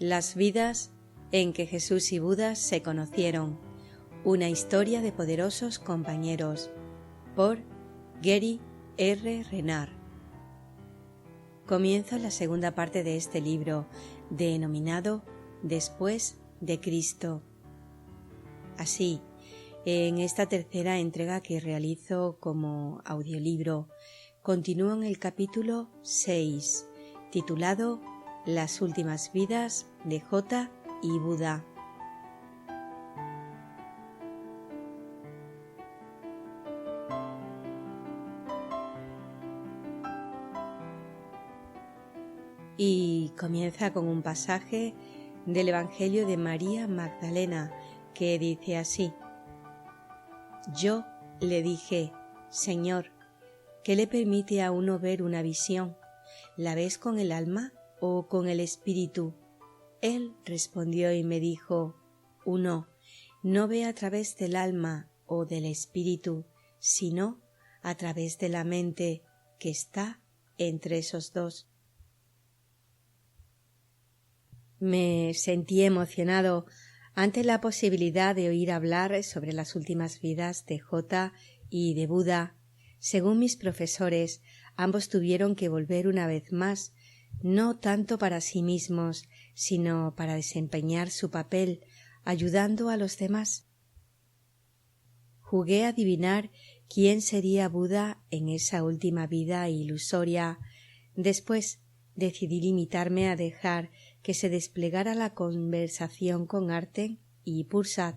Las vidas en que Jesús y Buda se conocieron. Una historia de poderosos compañeros. Por Gary R. Renard. Comienza la segunda parte de este libro, denominado Después de Cristo. Así, en esta tercera entrega que realizo como audiolibro, continúo en el capítulo 6, titulado Las últimas vidas de Jota y Buda. Y comienza con un pasaje del Evangelio de María Magdalena que dice así: Yo le dije, Señor, ¿qué le permite a uno ver una visión? ¿La ves con el alma o con el espíritu? Él respondió y me dijo, uno no ve a través del alma o del espíritu, sino a través de la mente que está entre esos dos. Me sentí emocionado ante la posibilidad de oír hablar sobre las últimas vidas de Jota y de Buda. Según mis profesores, ambos tuvieron que volver una vez más, no tanto para sí mismos, sino para desempeñar su papel, ayudando a los demás. Jugué a adivinar quién sería Buda en esa última vida ilusoria. Después decidí limitarme a dejar que se desplegara la conversación con Arten y Pursat.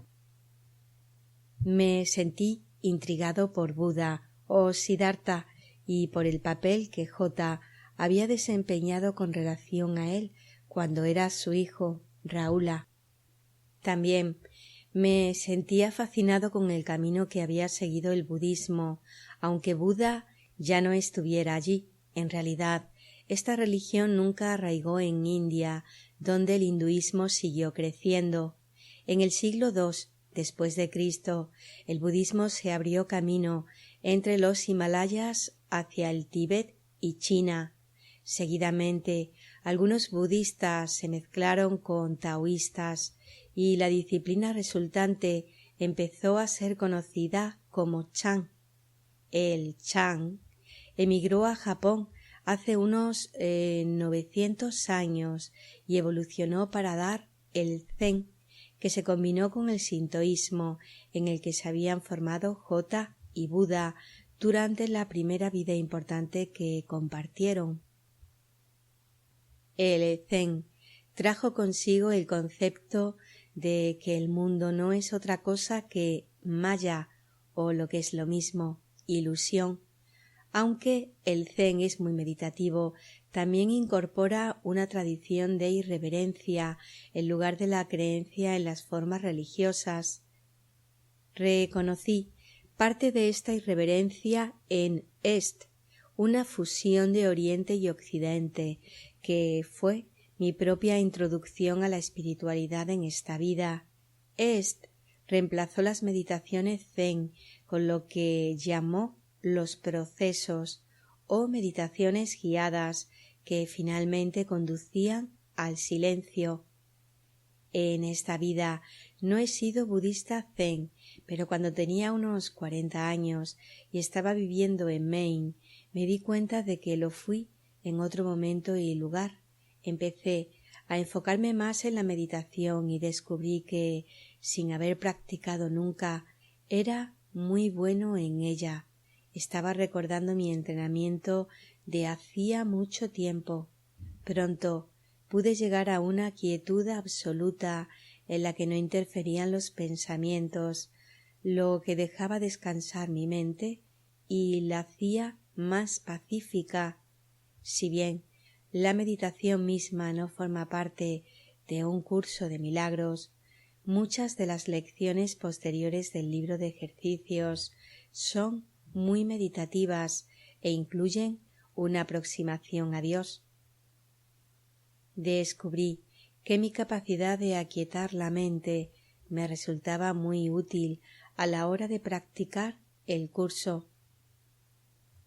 Me sentí intrigado por Buda o Siddhartha y por el papel que Jota había desempeñado con relación a él cuando era su hijo, Rahula. También me sentía fascinado con el camino que había seguido el budismo, aunque Buda ya no estuviera allí. En realidad, esta religión nunca arraigó en India, donde el hinduismo siguió creciendo. En el siglo II después de Cristo, el budismo se abrió camino entre los Himalayas hacia el Tíbet y China. Seguidamente, algunos budistas se mezclaron con taoístas y la disciplina resultante empezó a ser conocida como Chan. El Chan emigró a Japón hace unos 900 años y evolucionó para dar el Zen, que se combinó con el sintoísmo, en el que se habían formado Jota y Buda durante la primera vida importante que compartieron. El Zen trajo consigo el concepto de que el mundo no es otra cosa que maya, o lo que es lo mismo, ilusión. Aunque el Zen es muy meditativo, también incorpora una tradición de irreverencia en lugar de la creencia en las formas religiosas. Reconocí parte de esta irreverencia en Est, una fusión de Oriente y Occidente, que fue mi propia introducción a la espiritualidad en esta vida. Est reemplazó las meditaciones Zen con lo que llamó los procesos o meditaciones guiadas que finalmente conducían al silencio. En esta vida no he sido budista Zen, pero cuando tenía unos 40 años y estaba viviendo en Maine, me di cuenta de que lo fui en otro momento y lugar. Empecé a enfocarme más en la meditación y descubrí que, sin haber practicado nunca, era muy bueno en ella. Estaba recordando mi entrenamiento de hacía mucho tiempo. Pronto pude llegar a una quietud absoluta en la que no interferían los pensamientos, lo que dejaba descansar mi mente y la hacía más pacífica. Si bien la meditación misma no forma parte de un curso de milagros, muchas de las lecciones posteriores del libro de ejercicios son muy meditativas e incluyen una aproximación a Dios. Descubrí que mi capacidad de aquietar la mente me resultaba muy útil a la hora de practicar el curso.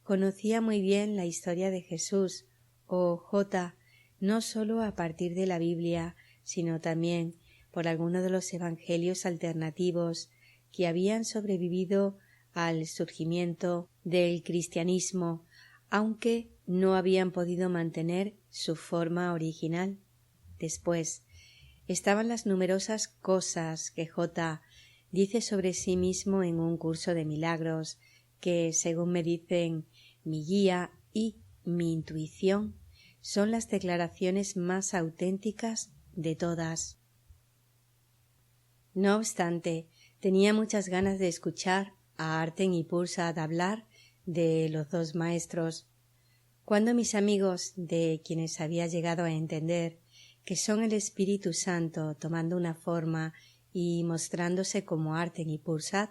Conocía muy bien la historia de Jesús o Jota, no sólo a partir de la Biblia, sino también por algunos de los evangelios alternativos que habían sobrevivido al surgimiento del cristianismo, aunque no habían podido mantener su forma original. Después estaban las numerosas cosas que J. dice sobre sí mismo en un curso de milagros, que, según me dicen mi guía y mi intuición, son las declaraciones más auténticas de todas. No obstante, tenía muchas ganas de escuchar a Arten y Pursat hablar de los dos maestros. Cuando mis amigos, de quienes había llegado a entender que son el Espíritu Santo tomando una forma y mostrándose como Arten y Pursat,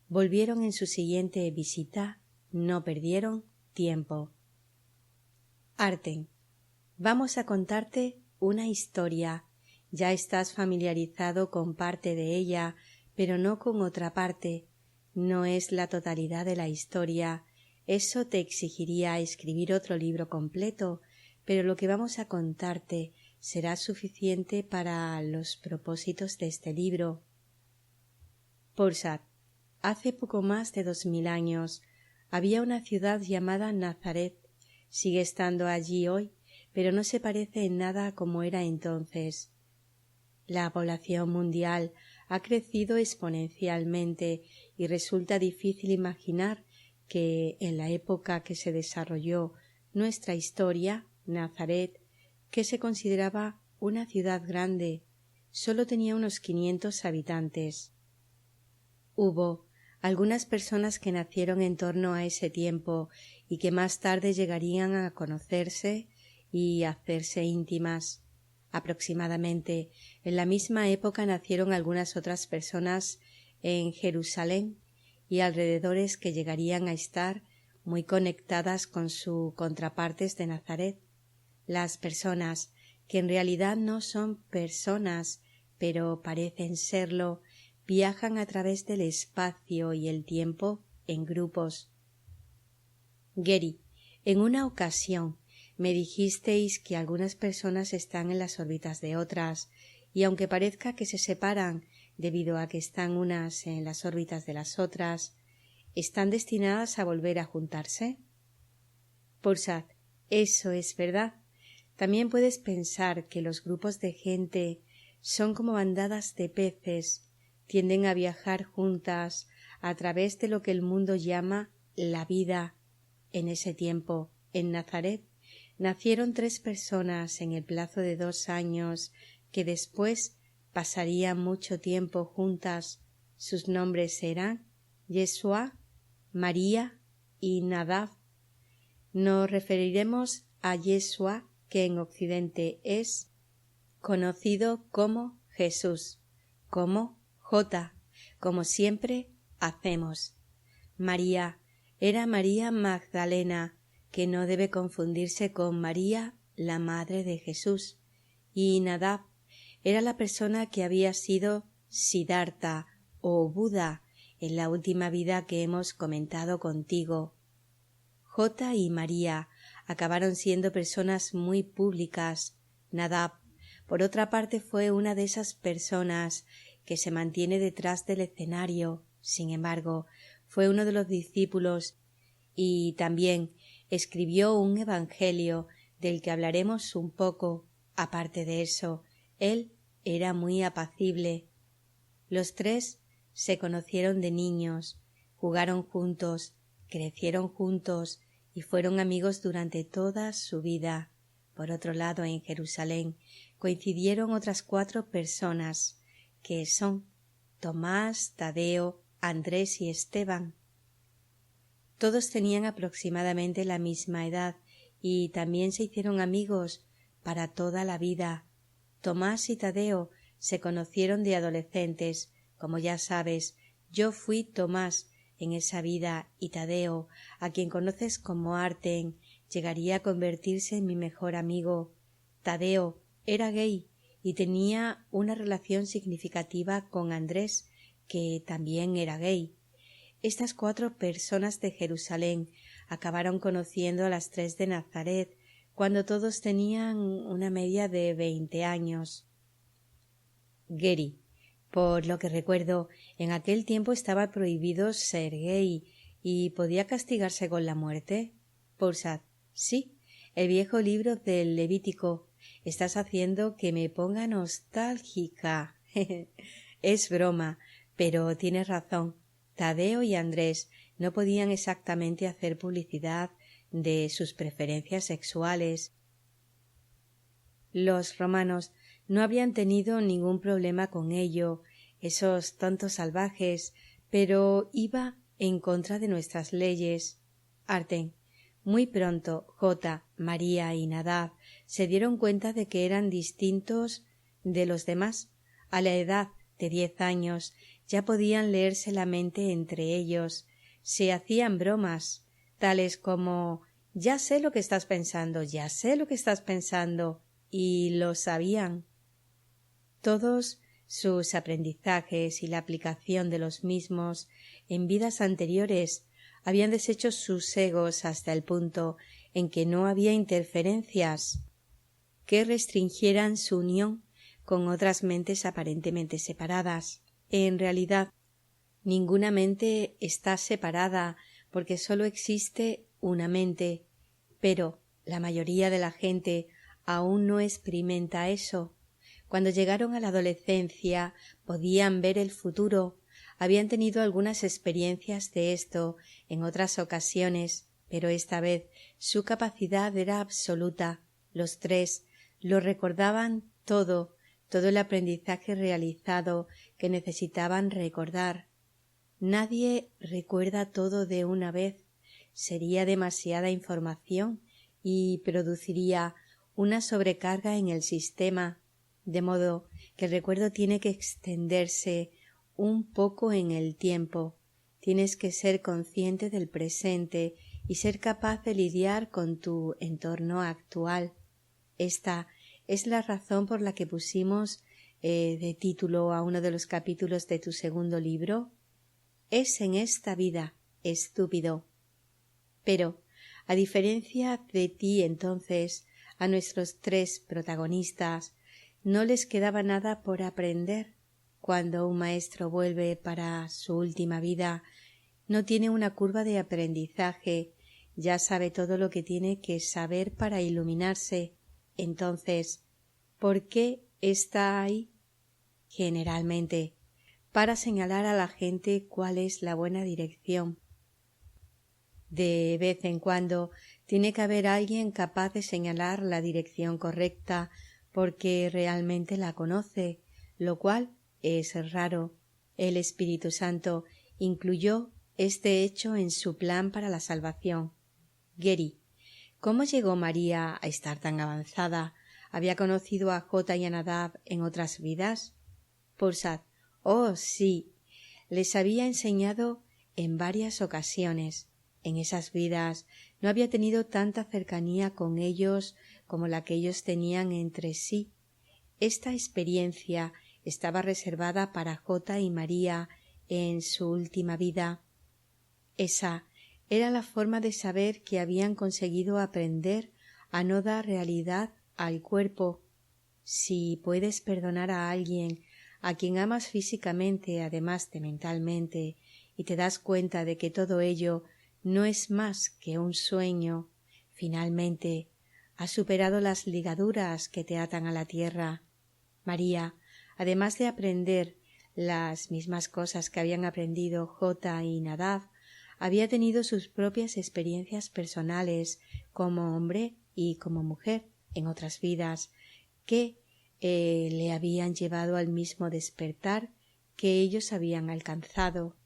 volvieron en su siguiente visita, no perdieron tiempo. Arten, vamos a contarte una historia. Ya estás familiarizado con parte de ella, pero no con otra parte. No es la totalidad de la historia. Eso te exigiría escribir otro libro completo, pero lo que vamos a contarte será suficiente para los propósitos de este libro. Pursat, hace poco más de 2000 años había una ciudad llamada Nazaret. Sigue estando allí hoy, pero no se parece en nada como era entonces. La población mundial ha crecido exponencialmente y resulta difícil imaginar que en la época que se desarrolló nuestra historia, Nazaret, que se consideraba una ciudad grande, solo tenía unos 500 habitantes. Hubo algunas personas que nacieron en torno a ese tiempo y que más tarde llegarían a conocerse y a hacerse íntimas. Aproximadamente en la misma época nacieron algunas otras personas en Jerusalén y alrededores que llegarían a estar muy conectadas con sus contrapartes de Nazaret. Las personas, que en realidad no son personas, pero parecen serlo, viajan a través del espacio y el tiempo en grupos. Geri, en una ocasión me dijisteis que algunas personas están en las órbitas de otras, y aunque parezca que se separan debido a que están unas en las órbitas de las otras, ¿están destinadas a volver a juntarse? Pursat, eso es verdad. También puedes pensar que los grupos de gente son como bandadas de peces, tienden a viajar juntas a través de lo que el mundo llama la vida. En ese tiempo, en Nazaret, nacieron 3 personas en el plazo de 2 años que después pasarían mucho tiempo juntas. Sus nombres eran Yeshua, María y Nadav. Nos referiremos a Yeshua, que en Occidente es conocido como Jesús, como J, como siempre hacemos. María era María Magdalena, que no debe confundirse con María, la madre de Jesús, y Nadav era la persona que había sido Siddhartha o Buda en la última vida que hemos comentado contigo. J y María acabaron siendo personas muy públicas. Nadav, por otra parte, fue una de esas personas que se mantiene detrás del escenario. Sin embargo, fue uno de los discípulos y también escribió un evangelio del que hablaremos un poco. Aparte de eso, él era muy apacible. Los 3 se conocieron de niños, jugaron juntos, crecieron juntos y fueron amigos durante toda su vida. Por otro lado, en Jerusalén coincidieron otras 4 personas, que son Tomás, Tadeo, Andrés y Esteban. Todos tenían aproximadamente la misma edad y también se hicieron amigos para toda la vida. Tomás y Tadeo se conocieron de adolescentes. Como ya sabes, yo fui Tomás en esa vida y Tadeo, a quien conoces como Arten, llegaría a convertirse en mi mejor amigo. Tadeo era gay y tenía una relación significativa con Andrés, que también era gay. Estas 4 personas de Jerusalén acabaron conociendo a las 3 de Nazaret, cuando todos tenían una media de 20 años. Geri, por lo que recuerdo, en aquel tiempo estaba prohibido ser gay y podía castigarse con la muerte. Pulsad, sí, el viejo libro del Levítico. Estás haciendo que me ponga nostálgica. Es broma, pero tienes razón. Tadeo y Andrés no podían exactamente hacer publicidad de sus preferencias sexuales. Los romanos no habían tenido ningún problema con ello, esos tontos salvajes, pero iba en contra de nuestras leyes. Arten, muy pronto Jota, María y Nadav se dieron cuenta de que eran distintos de los demás. A la edad de 10 años ya podían leerse la mente entre ellos. Se hacían bromas, tales como «Ya sé lo que estás pensando, ya sé lo que estás pensando», y lo sabían. Todos sus aprendizajes y la aplicación de los mismos en vidas anteriores habían deshecho sus egos hasta el punto en que no había interferencias que restringieran su unión con otras mentes aparentemente separadas. En realidad, ninguna mente está separada porque sólo existe una mente, pero la mayoría de la gente aún no experimenta eso. Cuando llegaron a la adolescencia podían ver el futuro, habían tenido algunas experiencias de esto en otras ocasiones, pero esta vez su capacidad era absoluta. Los tres lo recordaban todo el aprendizaje realizado que necesitaban recordar. Nadie recuerda todo de una vez. Sería demasiada información y produciría una sobrecarga en el sistema, de modo que el recuerdo tiene que extenderse un poco en el tiempo. Tienes que ser consciente del presente y ser capaz de lidiar con tu entorno actual. Esta es la razón por la que pusimos de título a uno de los capítulos de tu segundo libro. Es en esta vida, estúpido. Pero, a diferencia de ti entonces, a nuestros tres protagonistas no les quedaba nada por aprender. Cuando un maestro vuelve para su última vida, no tiene una curva de aprendizaje, ya sabe todo lo que tiene que saber para iluminarse. Entonces, ¿por qué está ahí? Generalmente, para señalar a la gente cuál es la buena dirección. De vez en cuando tiene que haber alguien capaz de señalar la dirección correcta porque realmente la conoce, lo cual es raro. El Espíritu Santo incluyó este hecho en su plan para la salvación. Geri, ¿cómo llegó María a estar tan avanzada? ¿Había conocido a Jota y a Nadav en otras vidas? Pulsad, oh sí, les había enseñado en varias ocasiones. En esas vidas no había tenido tanta cercanía con ellos como la que ellos tenían entre sí. Esta experiencia estaba reservada para Jota y María en su última vida. Esa era la forma de saber que habían conseguido aprender a no dar realidad al cuerpo. Si puedes perdonar a alguien a quien amas físicamente además de mentalmente y te das cuenta de que todo ello no es más que un sueño, finalmente has superado las ligaduras que te atan a la tierra. María, además de aprender las mismas cosas que habían aprendido Jota y Nadav, había tenido sus propias experiencias personales como hombre y como mujer en otras vidas que le habían llevado al mismo despertar que ellos habían alcanzado.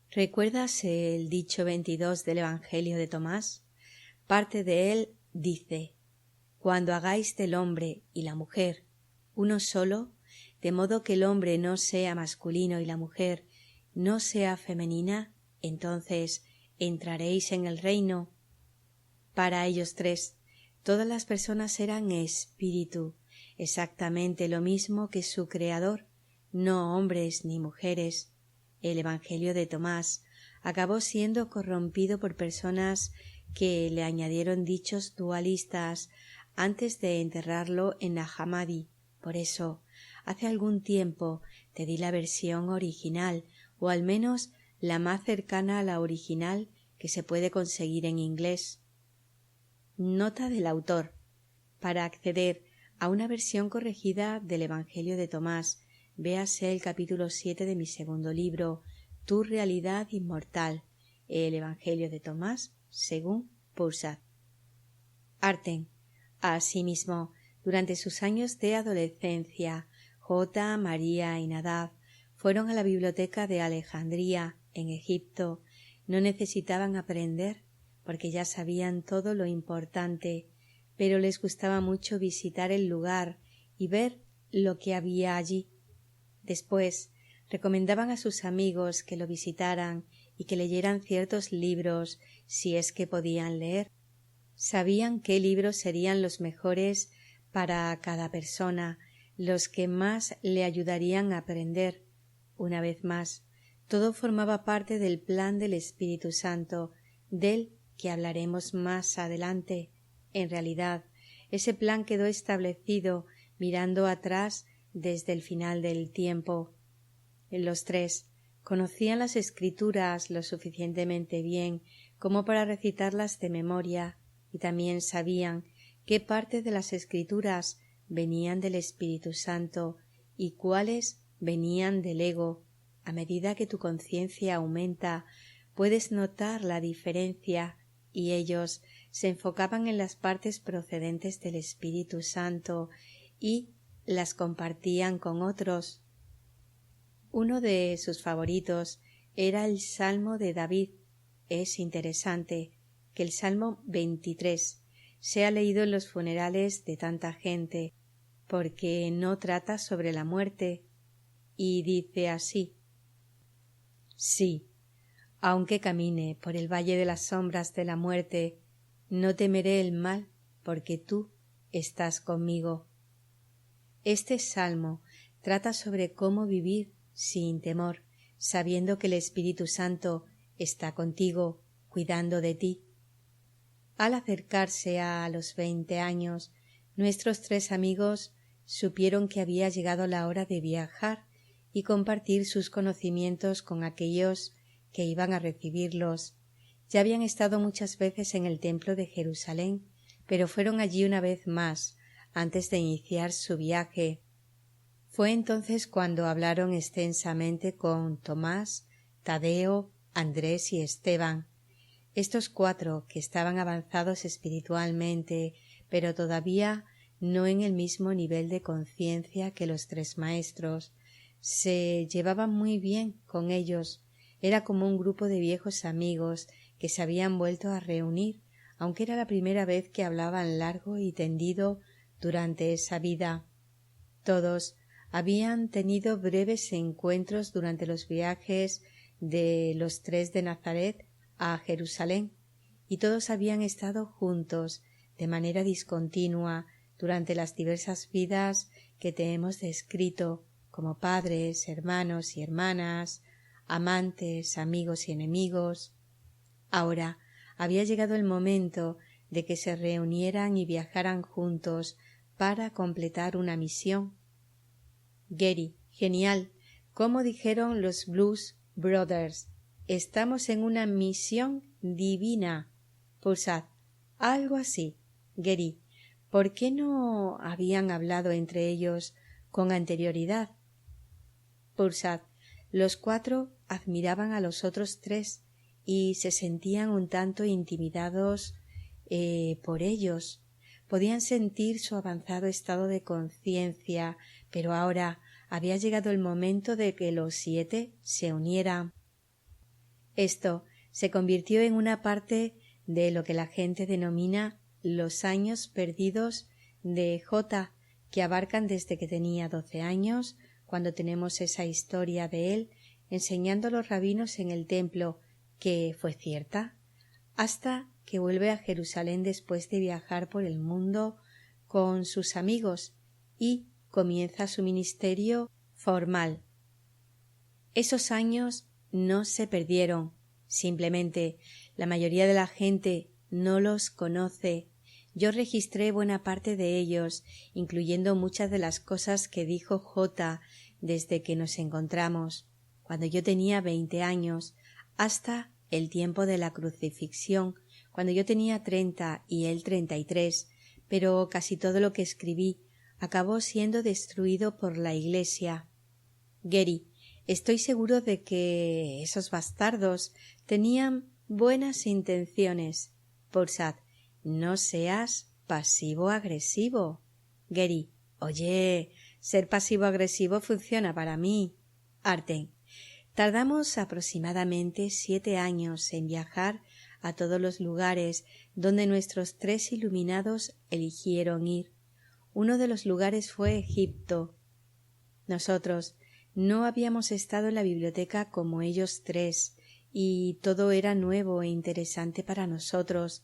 ¿Recuerdas el dicho 22 del Evangelio de Tomás? Parte de él dice: «Cuando hagáis del hombre y la mujer uno solo, de modo que el hombre no sea masculino y la mujer no sea femenina, entonces entraréis en el reino». Para ellos tres, todas las personas eran espíritu, exactamente lo mismo que su Creador, no hombres ni mujeres. El Evangelio de Tomás acabó siendo corrompido por personas que le añadieron dichos dualistas antes de enterrarlo en la Hamadí. Por eso, Hace algún tiempo te di la versión original, o al menos la más cercana a la original que se puede conseguir en inglés. Nota del autor. Para acceder a una versión corregida del Evangelio de Tomás, véase el capítulo 7 de mi segundo libro, Tu realidad inmortal, el Evangelio de Tomás según Poursat. Arten. Asimismo, durante sus años de adolescencia, J., María y Nadav fueron a la biblioteca de Alejandría, en Egipto. No necesitaban aprender, porque ya sabían todo lo importante, pero les gustaba mucho visitar el lugar y ver lo que había allí. Después, recomendaban a sus amigos que lo visitaran y que leyeran ciertos libros, si es que podían leer. Sabían qué libros serían los mejores para cada persona, los que más le ayudarían a aprender. Una vez más, todo formaba parte del plan del Espíritu Santo, del que hablaremos más adelante. En realidad, ese plan quedó establecido mirando atrás desde el final del tiempo. Los tres conocían las Escrituras lo suficientemente bien como para recitarlas de memoria, y también sabían qué parte de las Escrituras venían del Espíritu Santo y cuáles venían del ego. A medida que tu conciencia aumenta, puedes notar la diferencia, y ellos se enfocaban en las partes procedentes del Espíritu Santo y las compartían con otros. Uno de sus favoritos era el Salmo de David. Es interesante que el Salmo 23 sea leído en los funerales de tanta gente, porque no trata sobre la muerte, y dice así: Sí, aunque camine por el valle de las sombras de la muerte, no temeré el mal, porque tú estás conmigo. Este salmo trata sobre cómo vivir sin temor, sabiendo que el Espíritu Santo está contigo, cuidando de ti. Al acercarse a los 20 años, nuestros tres amigos supieron que había llegado la hora de viajar y compartir sus conocimientos con aquellos que iban a recibirlos. Ya habían estado muchas veces en el templo de Jerusalén, pero fueron allí una vez más antes de iniciar su viaje. Fue entonces cuando hablaron extensamente con Tomás, Tadeo, Andrés y Esteban. Estos cuatro, que estaban avanzados espiritualmente, pero todavía no en el mismo nivel de conciencia que los tres maestros, se llevaban muy bien con ellos. Era como un grupo de viejos amigos que se habían vuelto a reunir, aunque era la primera vez que hablaban largo y tendido durante esa vida. Todos habían tenido breves encuentros durante los viajes de los tres de Nazaret a Jerusalén, y todos habían estado juntos de manera discontinua durante las diversas vidas que te hemos descrito, como padres, hermanos y hermanas, amantes, amigos y enemigos. Ahora había llegado el momento de que se reunieran y viajaran juntos para completar una misión. Gary: genial. Como dijeron los Blues Brothers, estamos en una misión divina. Poursat: algo así. Gary: ¿por qué no habían hablado entre ellos con anterioridad? Poursat: los cuatro admiraban a los otros tres y se sentían un tanto intimidados por ellos. Podían sentir su avanzado estado de conciencia, pero ahora había llegado el momento de que los 7 se unieran. Esto se convirtió en una parte de lo que la gente denomina los años perdidos de J, que abarcan desde que tenía 12 años, cuando tenemos esa historia de él enseñando a los rabinos en el templo, que fue cierta, hasta que vuelve a Jerusalén después de viajar por el mundo con sus amigos y comienza su ministerio formal. Esos años no se perdieron, simplemente la mayoría de la gente no los conoce, Yo registré buena parte de ellos, incluyendo muchas de las cosas que dijo J desde que nos encontramos, cuando yo tenía 20 años, hasta el tiempo de la crucifixión, cuando yo tenía 30 y él 33, pero casi todo lo que escribí acabó siendo destruido por la Iglesia. Gary, estoy seguro de que esos bastardos tenían buenas intenciones. Pulsad, no seas pasivo-agresivo. Gary, oye, ser pasivo-agresivo funciona para mí. Arten, tardamos aproximadamente 7 años en viajar a todos los lugares donde nuestros 3 iluminados eligieron ir. Uno de los lugares fue Egipto. Nosotros no habíamos estado en la biblioteca como ellos 3, y todo era nuevo e interesante para nosotros.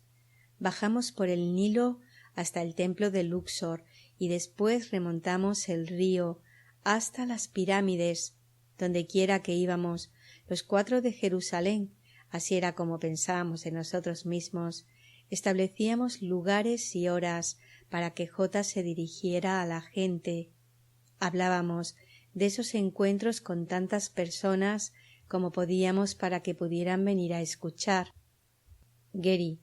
Bajamos por el Nilo hasta el templo de Luxor y después remontamos el río hasta las pirámides. Donde quiera que íbamos, los 4 de Jerusalén, así era como pensábamos en nosotros mismos, establecíamos lugares y horas para que J se dirigiera a la gente. Hablábamos de esos encuentros con tantas personas como podíamos para que pudieran venir a escuchar. Gary,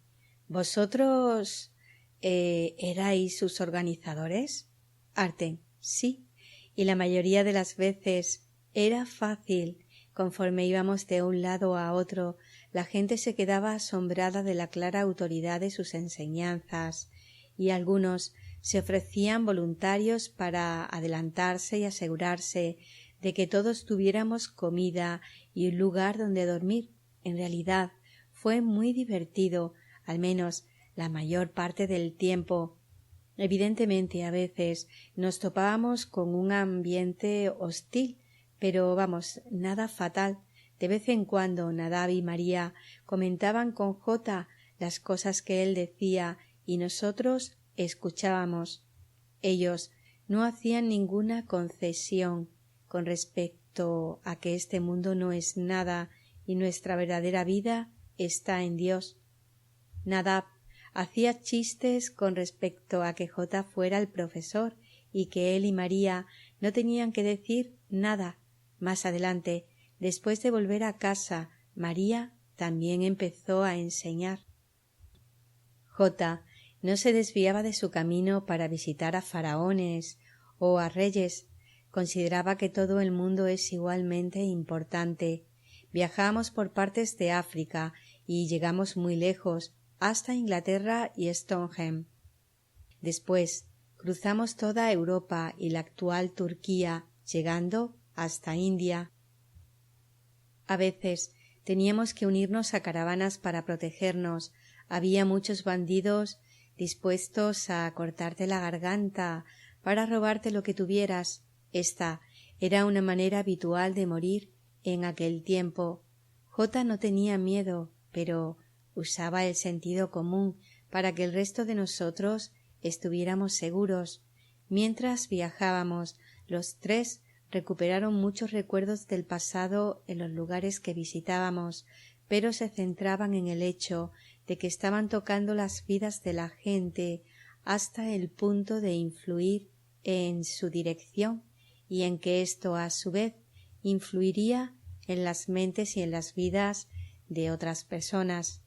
¿vosotros erais sus organizadores? Arten, sí, y la mayoría de las veces era fácil. Conforme íbamos de un lado a otro, la gente se quedaba asombrada de la clara autoridad de sus enseñanzas, y algunos se ofrecían voluntarios para adelantarse y asegurarse de que todos tuviéramos comida y un lugar donde dormir. En realidad fue muy divertido, al menos la mayor parte del tiempo. Evidentemente a veces nos topábamos con un ambiente hostil, pero vamos, nada fatal. De vez en cuando Nadab y María comentaban con J las cosas que él decía y nosotros escuchábamos. Ellos no hacían ninguna concesión con respecto a que este mundo no es nada y nuestra verdadera vida está en Dios. Nadab hacía chistes con respecto a que J fuera el profesor y que él y María no tenían que decir nada. Más adelante, después de volver a casa, María también empezó a enseñar. J no se desviaba de su camino para visitar a faraones o a reyes. Consideraba que todo el mundo es igualmente importante. Viajamos por partes de África y llegamos muy lejos, hasta Inglaterra y Stonehenge. Después cruzamos toda Europa y la actual Turquía, llegando hasta India. A veces teníamos que unirnos a caravanas para protegernos. Había muchos bandidos dispuestos a cortarte la garganta para robarte lo que tuvieras. Esta era una manera habitual de morir en aquel tiempo. J no tenía miedo, pero usaba el sentido común para que el resto de nosotros estuviéramos seguros. Mientras viajábamos, los 3 recuperaron muchos recuerdos del pasado en los lugares que visitábamos, pero se centraban en el hecho de que estaban tocando las vidas de la gente hasta el punto de influir en su dirección y en que esto a su vez influiría en las mentes y en las vidas de otras personas.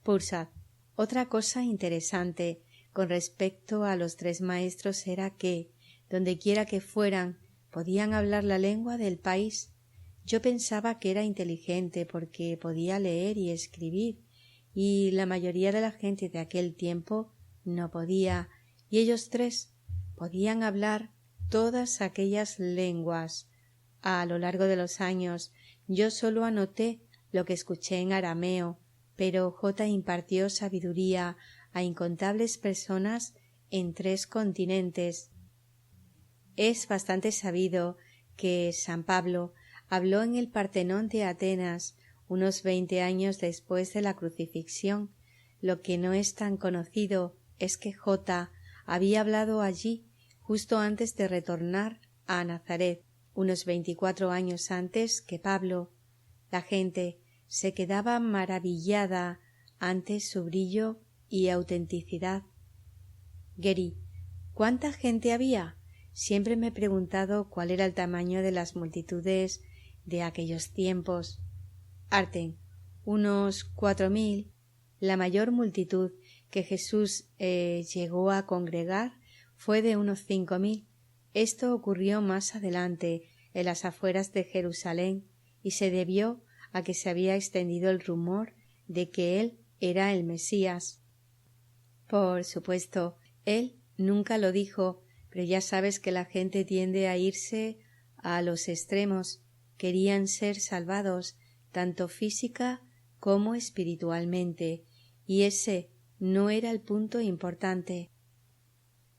Pulsad. Otra cosa interesante con respecto a los 3 maestros era que, dondequiera que fueran, podían hablar la lengua del país. Yo pensaba que era inteligente porque podía leer y escribir, y la mayoría de la gente de aquel tiempo no podía, y ellos 3 podían hablar todas aquellas lenguas. A lo largo de los años yo solo anoté lo que escuché en arameo, pero J impartió sabiduría a incontables personas en 3 continentes. Es bastante sabido que San Pablo habló en el Partenón de Atenas unos 20 años después de la crucifixión. Lo que no es tan conocido es que J había hablado allí justo antes de retornar a Nazaret, unos 24 años antes que Pablo. La gente se quedaba maravillada ante su brillo y autenticidad. Geri, ¿cuánta gente había? Siempre me he preguntado cuál era el tamaño de las multitudes de aquellos tiempos. Arten, unos 4000. La mayor multitud que Jesús llegó a congregar fue de unos 5000. Esto ocurrió más adelante, en las afueras de Jerusalén, y se debió a que se había extendido el rumor de que él era el Mesías. Por supuesto, él nunca lo dijo, pero ya sabes que la gente tiende a irse a los extremos. Querían ser salvados, tanto física como espiritualmente, y ese no era el punto importante.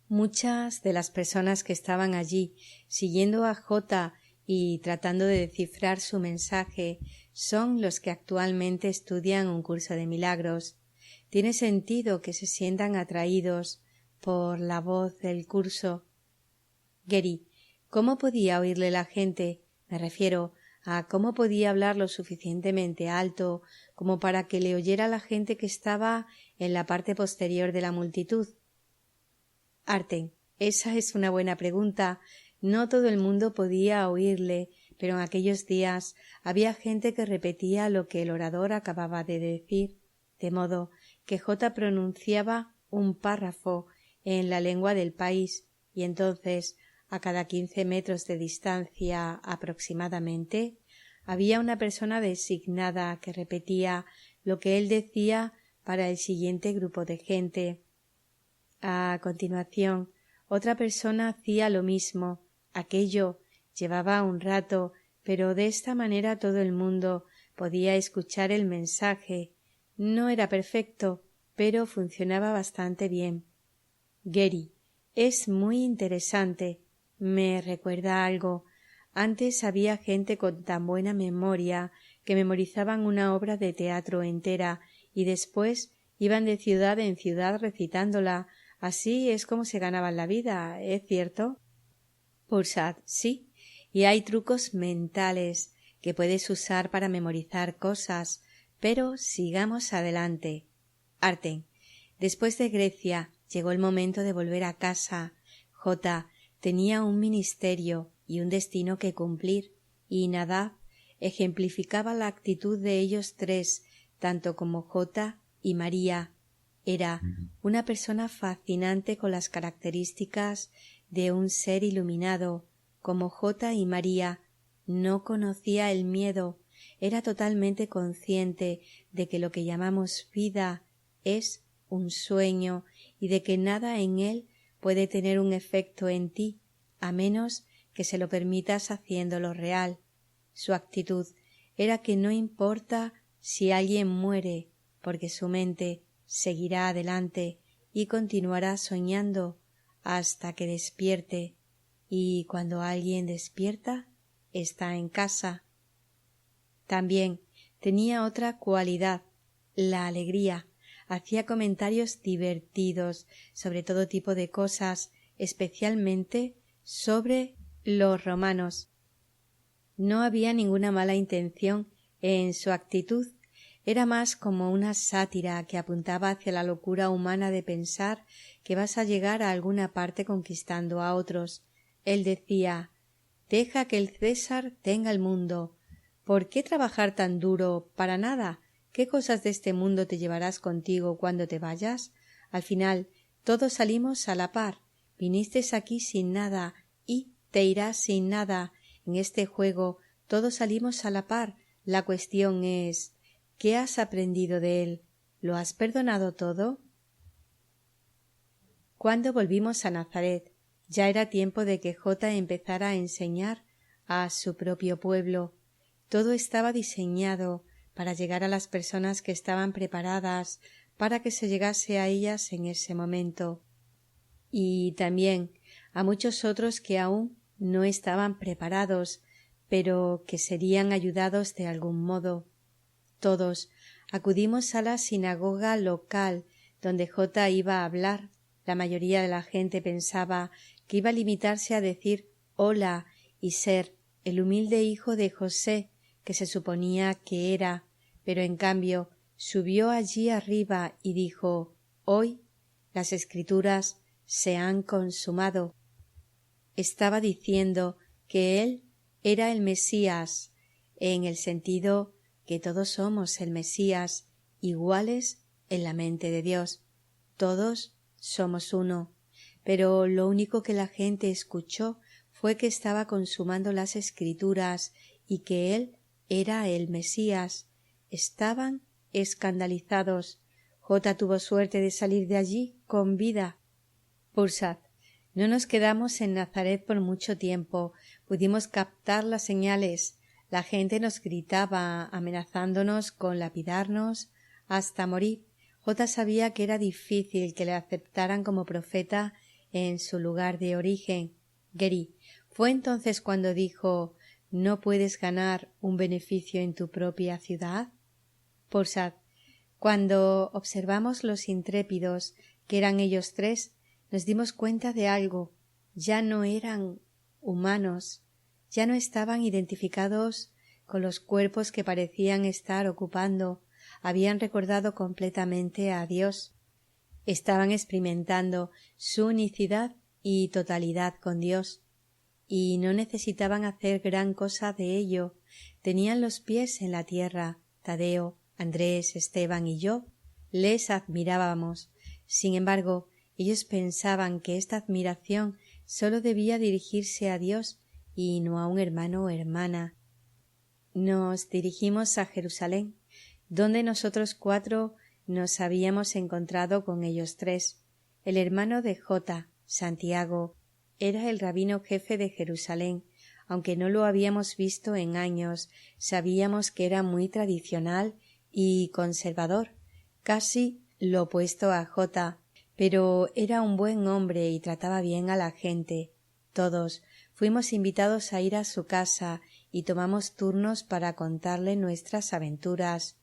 Muchas de las personas que estaban allí, siguiendo a J y tratando de descifrar su mensaje, son los que actualmente estudian un curso de milagros. Tiene sentido que se sientan atraídos por la voz del curso. Geri, ¿cómo podía oírle la gente? Me refiero a cómo podía hablar lo suficientemente alto como para que le oyera la gente que estaba en la parte posterior de la multitud. Arten, esa es una buena pregunta. No todo el mundo podía oírle, pero en aquellos días había gente que repetía lo que el orador acababa de decir, de modo que J pronunciaba un párrafo en la lengua del país, y entonces, a cada 15 metros de distancia aproximadamente, había una persona designada que repetía lo que él decía para el siguiente grupo de gente. A continuación, otra persona hacía lo mismo. Aquello llevaba un rato, pero de esta manera todo el mundo podía escuchar el mensaje. No era perfecto, pero funcionaba bastante bien. Geri, es muy interesante. Me recuerda algo. Antes había gente con tan buena memoria que memorizaban una obra de teatro entera y después iban de ciudad en ciudad recitándola. Así es como se ganaban la vida, ¿es cierto? Pulsad, sí, y hay trucos mentales que puedes usar para memorizar cosas, pero sigamos adelante. Arten, después de Grecia llegó el momento de volver a casa. J tenía un ministerio y un destino que cumplir, y Nadab ejemplificaba la actitud de ellos tres, tanto como J y María. Era una persona fascinante con las características de un ser iluminado. Como J y María, no conocía el miedo, era totalmente consciente de que lo que llamamos vida es un sueño y de que nada en él puede tener un efecto en ti, a menos que se lo permitas haciéndolo real. Su actitud era que no importa si alguien muere, porque su mente seguirá adelante y continuará soñando hasta que despierte, y cuando alguien despierta está en casa. También tenía otra cualidad, la alegría. Hacía comentarios divertidos sobre todo tipo de cosas, especialmente sobre los romanos. No había ninguna mala intención en su actitud. Era más como una sátira que apuntaba hacia la locura humana de pensar que vas a llegar a alguna parte conquistando a otros. Él decía: «Deja que el César tenga el mundo. ¿Por qué trabajar tan duro para nada? ¿Qué cosas de este mundo te llevarás contigo cuando te vayas? Al final, todos salimos a la par. Viniste aquí sin nada y te irás sin nada. En este juego todos salimos a la par. La cuestión es, ¿qué has aprendido de él? ¿Lo has perdonado todo?» Cuando volvimos a Nazaret, ya era tiempo de que J empezara a enseñar a su propio pueblo. Todo estaba diseñado para llegar a las personas que estaban preparadas para que se llegase a ellas en ese momento, y también a muchos otros que aún no estaban preparados, pero que serían ayudados de algún modo. Todos acudimos a la sinagoga local donde J iba a hablar. La mayoría de la gente pensaba que iba a limitarse a decir hola y ser el humilde hijo de José que se suponía que era, pero en cambio subió allí arriba y dijo: Hoy las Escrituras se han consumado. Estaba diciendo que él era el Mesías, en el sentido que todos somos el Mesías, iguales en la mente de Dios. Todos somos uno, pero lo único que la gente escuchó fue que estaba consumando las Escrituras y que él era el Mesías. Estaban escandalizados. J tuvo suerte de salir de allí con vida. Pursat, no nos quedamos en Nazaret por mucho tiempo. Pudimos captar las señales. La gente nos gritaba, amenazándonos con lapidarnos hasta morir. J sabía que era difícil que le aceptaran como profeta en su lugar de origen. Geri, fue entonces cuando dijo: ¿no puedes ganar un beneficio en tu propia ciudad? Pursat, cuando observamos los intrépidos, que eran ellos tres, nos dimos cuenta de algo. Ya no eran humanos, ya no estaban identificados con los cuerpos que parecían estar ocupando, habían recordado completamente a Dios. Estaban experimentando su unicidad y totalidad con Dios, y no necesitaban hacer gran cosa de ello. Tenían los pies en la tierra. Tadeo, Andrés, Esteban y yo les admirábamos. Sin embargo, ellos pensaban que esta admiración sólo debía dirigirse a Dios y no a un hermano o hermana. Nos dirigimos a Jerusalén, donde nosotros cuatro nos habíamos encontrado con ellos tres. El hermano de J, Santiago, era el rabino jefe de Jerusalén. Aunque no lo habíamos visto en años, sabíamos que era muy tradicional y conservador, casi lo opuesto a J, pero era un buen hombre y trataba bien a la gente. Todos fuimos invitados a ir a su casa y tomamos turnos para contarle nuestras aventuras.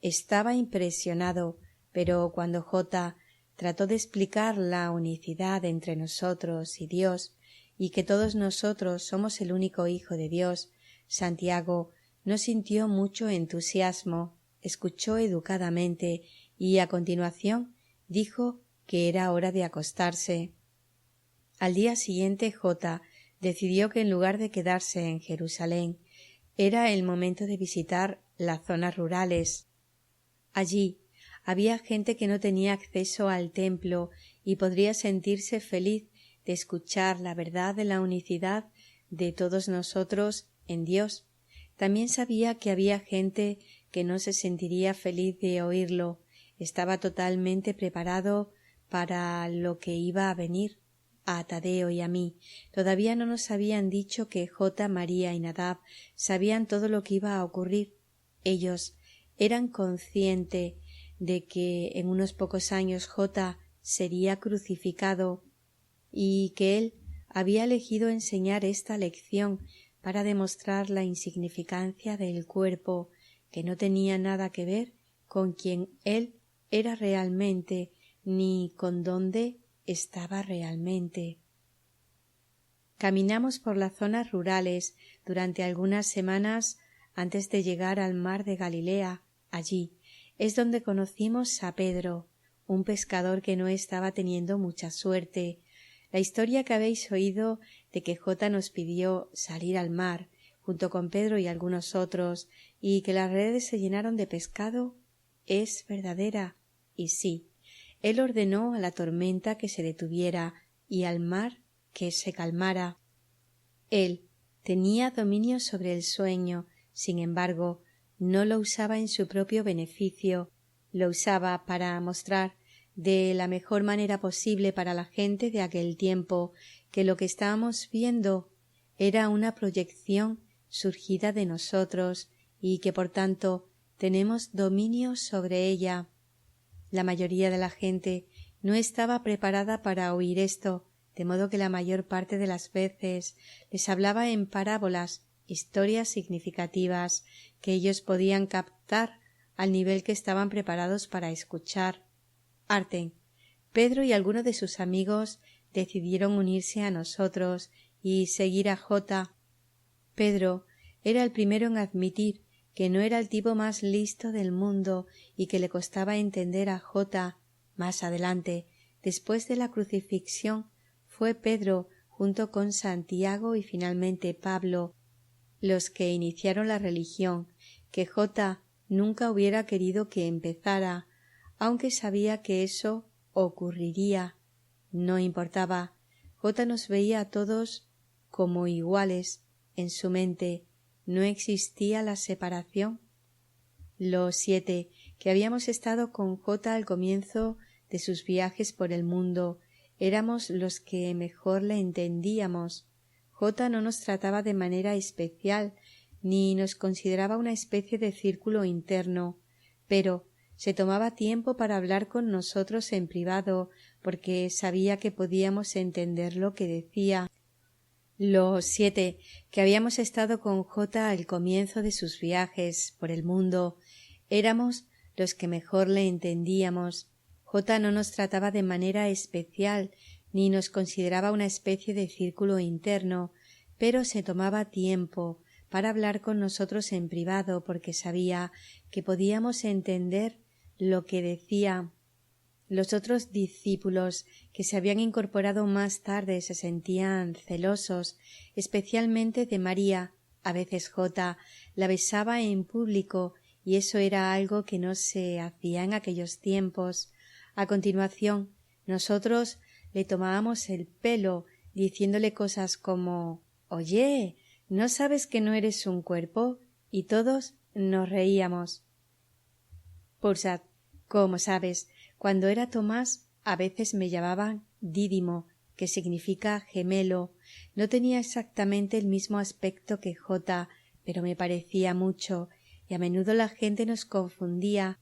Estaba impresionado, pero cuando J trató de explicar la unicidad entre nosotros y Dios, y que todos nosotros somos el único Hijo de Dios, Santiago no sintió mucho entusiasmo, escuchó educadamente y a continuación dijo que era hora de acostarse. Al día siguiente J decidió que en lugar de quedarse en Jerusalén, era el momento de visitar las zonas rurales. Allí había gente que no tenía acceso al templo y podría sentirse feliz de escuchar la verdad de la unicidad de todos nosotros en Dios. También sabía que había gente que no se sentiría feliz de oírlo. Estaba totalmente preparado para lo que iba a venir. A Tadeo y a mí todavía no nos habían dicho que J, María y Nadab sabían todo lo que iba a ocurrir. Ellos eran conscientes de que en unos pocos años J sería crucificado y que él había elegido enseñar esta lección para demostrar la insignificancia del cuerpo, que no tenía nada que ver con quien él era realmente ni con dónde estaba realmente. Caminamos por las zonas rurales durante algunas semanas antes de llegar al mar de Galilea. Allí es donde conocimos a Pedro, un pescador que no estaba teniendo mucha suerte. La historia que habéis oído de que J nos pidió salir al mar junto con Pedro y algunos otros y que las redes se llenaron de pescado es verdadera. Y sí, él ordenó a la tormenta que se detuviera y al mar que se calmara. Él tenía dominio sobre el sueño, sin embargo, no lo usaba en su propio beneficio, lo usaba para mostrar de la mejor manera posible para la gente de aquel tiempo que lo que estábamos viendo era una proyección surgida de nosotros y que por tanto tenemos dominio sobre ella. La mayoría de la gente no estaba preparada para oír esto, de modo que la mayor parte de las veces les hablaba en parábolas, historias significativas que ellos podían captar al nivel que estaban preparados para escuchar. Arten, Pedro y algunos de sus amigos decidieron unirse a nosotros y seguir a J. Pedro era el primero en admitir que no era el tipo más listo del mundo y que le costaba entender a J. Más adelante, después de la crucifixión, fue Pedro, junto con Santiago y finalmente Pablo, los que iniciaron la religión, que J. nunca hubiera querido que empezara, aunque sabía que eso ocurriría. No importaba. J. nos veía a todos como iguales. En su mente no existía la separación. Los 7 que habíamos estado con J. al comienzo de sus viajes por el mundo éramos los que mejor le entendíamos. J. no nos trataba de manera especial ni nos consideraba una especie de círculo interno, pero se tomaba tiempo para hablar con nosotros en privado porque sabía que podíamos entender lo que decía. Los 7 que habíamos estado con J. al comienzo de sus viajes por el mundo éramos los que mejor le entendíamos. J. no nos trataba de manera especial ni nos consideraba una especie de círculo interno, pero se tomaba tiempo para hablar con nosotros en privado porque sabía que podíamos entender lo que decía. Los otros discípulos que se habían incorporado más tarde se sentían celosos, especialmente de María. A veces J. la besaba en público y eso era algo que no se hacía en aquellos tiempos. A continuación, nosotros le tomábamos el pelo diciéndole cosas como «Oye, ¿no sabes que no eres un cuerpo?» y todos nos reíamos. Pursat, como sabes, cuando era Tomás a veces me llamaban Dídimo, que significa gemelo. No tenía exactamente el mismo aspecto que J, pero me parecía mucho y a menudo la gente nos confundía.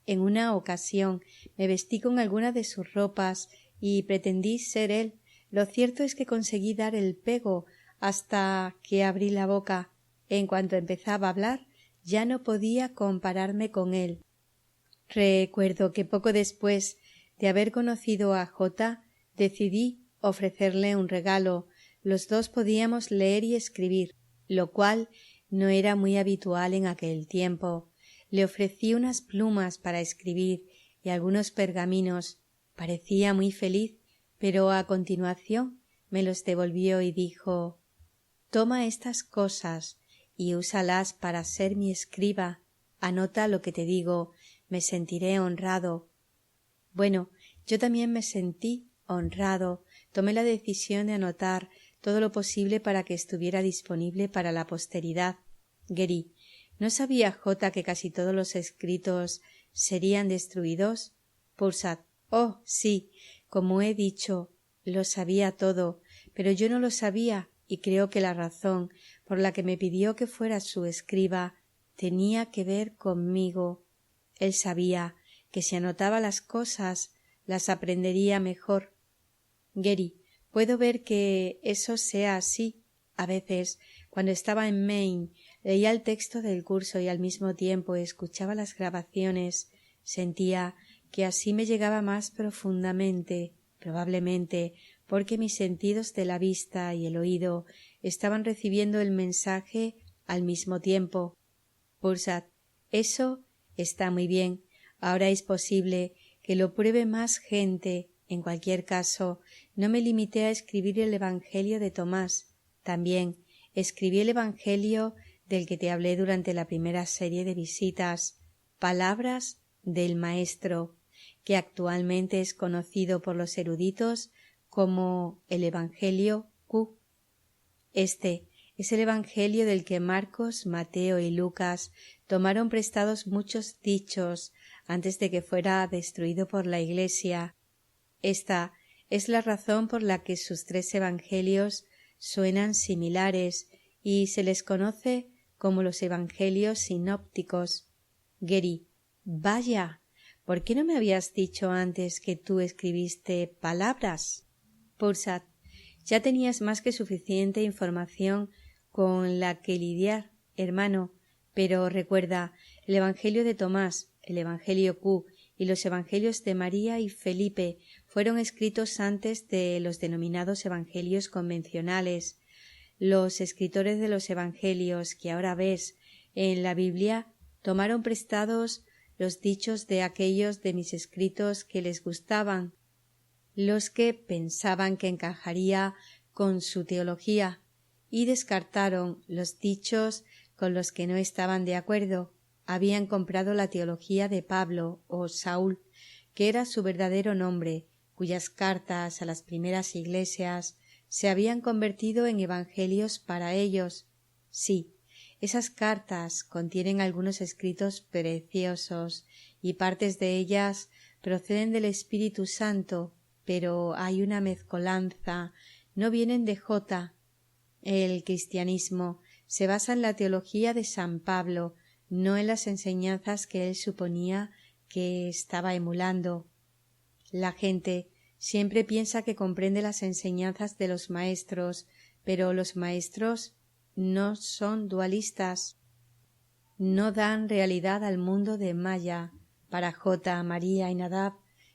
En una ocasión me vestí con alguna de sus ropas y pretendí ser él. Lo cierto es que conseguí dar el pego hasta que abrí la boca. En cuanto empezaba a hablar, ya no podía compararme con él. Recuerdo que poco después de haber conocido a J, decidí ofrecerle un regalo. Los dos podíamos leer y escribir, lo cual no era muy habitual en aquel tiempo. Le ofrecí unas plumas para escribir y algunos pergaminos. Parecía muy feliz, pero a continuación me los devolvió y dijo: «Toma estas cosas y úsalas para ser mi escriba. Anota lo que te digo. Me sentiré honrado». Bueno, yo también me sentí honrado. Tomé la decisión de anotar todo lo posible para que estuviera disponible para la posteridad. Geri, ¿no sabía J que casi todos los escritos serían destruidos? Pursat, oh, sí, como he dicho, lo sabía todo, pero yo no lo sabía y creo que la razón por la que me pidió que fuera su escriba tenía que ver conmigo. Él sabía que si anotaba las cosas las aprendería mejor. Geri, puedo ver que eso sea así. A veces, cuando estaba en Maine, leía el texto del curso y al mismo tiempo escuchaba las grabaciones. Sentía que así me llegaba más profundamente, probablemente porque mis sentidos de la vista y el oído estaban recibiendo el mensaje al mismo tiempo. Pursat, eso está muy bien. Ahora es posible que lo pruebe más gente. En cualquier caso, no me limité a escribir el Evangelio de Tomás. También escribí el Evangelio del que te hablé durante la primera serie de visitas, Palabras del Maestro, que actualmente es conocido por los eruditos como el Evangelio Q. Este es el Evangelio del que Marcos, Mateo y Lucas tomaron prestados muchos dichos antes de que fuera destruido por la Iglesia. Esta es la razón por la que sus 3 evangelios suenan similares y se les conoce como los evangelios sinópticos. Geri, vaya, ¿por qué no me habías dicho antes que tú escribiste palabras? Pursat, ya tenías más que suficiente información con la que lidiar, hermano, pero recuerda, el Evangelio de Tomás, el Evangelio Q y los Evangelios de María y Felipe fueron escritos antes de los denominados Evangelios convencionales. Los escritores de los Evangelios que ahora ves en la Biblia tomaron prestados los dichos de aquellos de mis escritos que les gustaban, los que pensaban que encajaría con su teología, y descartaron los dichos con los que no estaban de acuerdo. Habían comprado la teología de Pablo o Saúl, que era su verdadero nombre, cuyas cartas a las primeras iglesias se habían convertido en evangelios para ellos. Sí, esas cartas contienen algunos escritos preciosos y partes de ellas proceden del Espíritu Santo, pero hay una mezcolanza, no vienen de J. El cristianismo se basa en la teología de San Pablo, no en las enseñanzas que él suponía que estaba emulando. La gente siempre piensa que comprende las enseñanzas de los maestros, pero los maestros no son dualistas, no dan realidad al mundo de Maya. Para J, María y Nadab,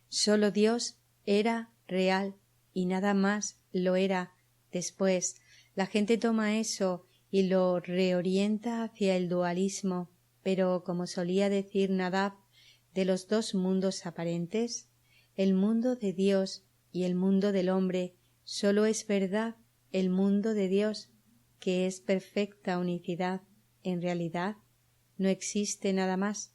sólo Dios era real y nada más lo era. Después, la gente toma eso y lo reorienta hacia el dualismo, pero como solía decir Nadab, de los dos mundos aparentes, el mundo de Dios y el mundo del hombre, sólo es verdad el mundo de Dios, que es perfecta unicidad. En realidad, no existe nada más.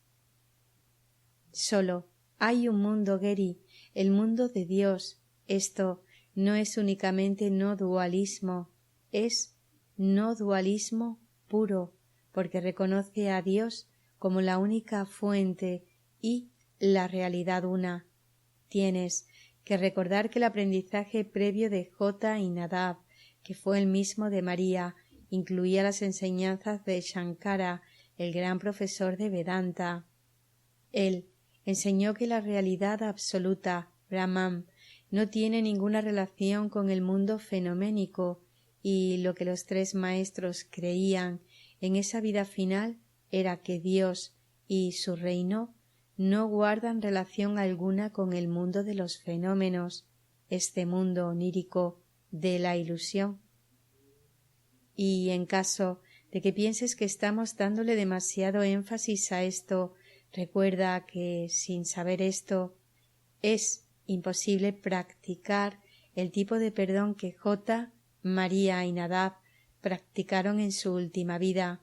Sólo hay un mundo Geri, el mundo de Dios. Esto no es únicamente no dualismo, es no dualismo puro, porque reconoce a Dios como la única fuente y la realidad una. Tienes que recordar que el aprendizaje previo de J y Nadab, que fue el mismo de María, incluía las enseñanzas de Shankara, el gran profesor de Vedanta. Él enseñó que la realidad absoluta, Brahman, no tiene ninguna relación con el mundo fenoménico, y lo que los tres maestros creían en esa vida final era que Dios y su reino no guardan relación alguna con el mundo de los fenómenos, este mundo onírico de la ilusión. Y en caso de que pienses que estamos dándole demasiado énfasis a esto, recuerda que, sin saber esto, es imposible practicar el tipo de perdón que J, María y Nadab practicaron en su última vida.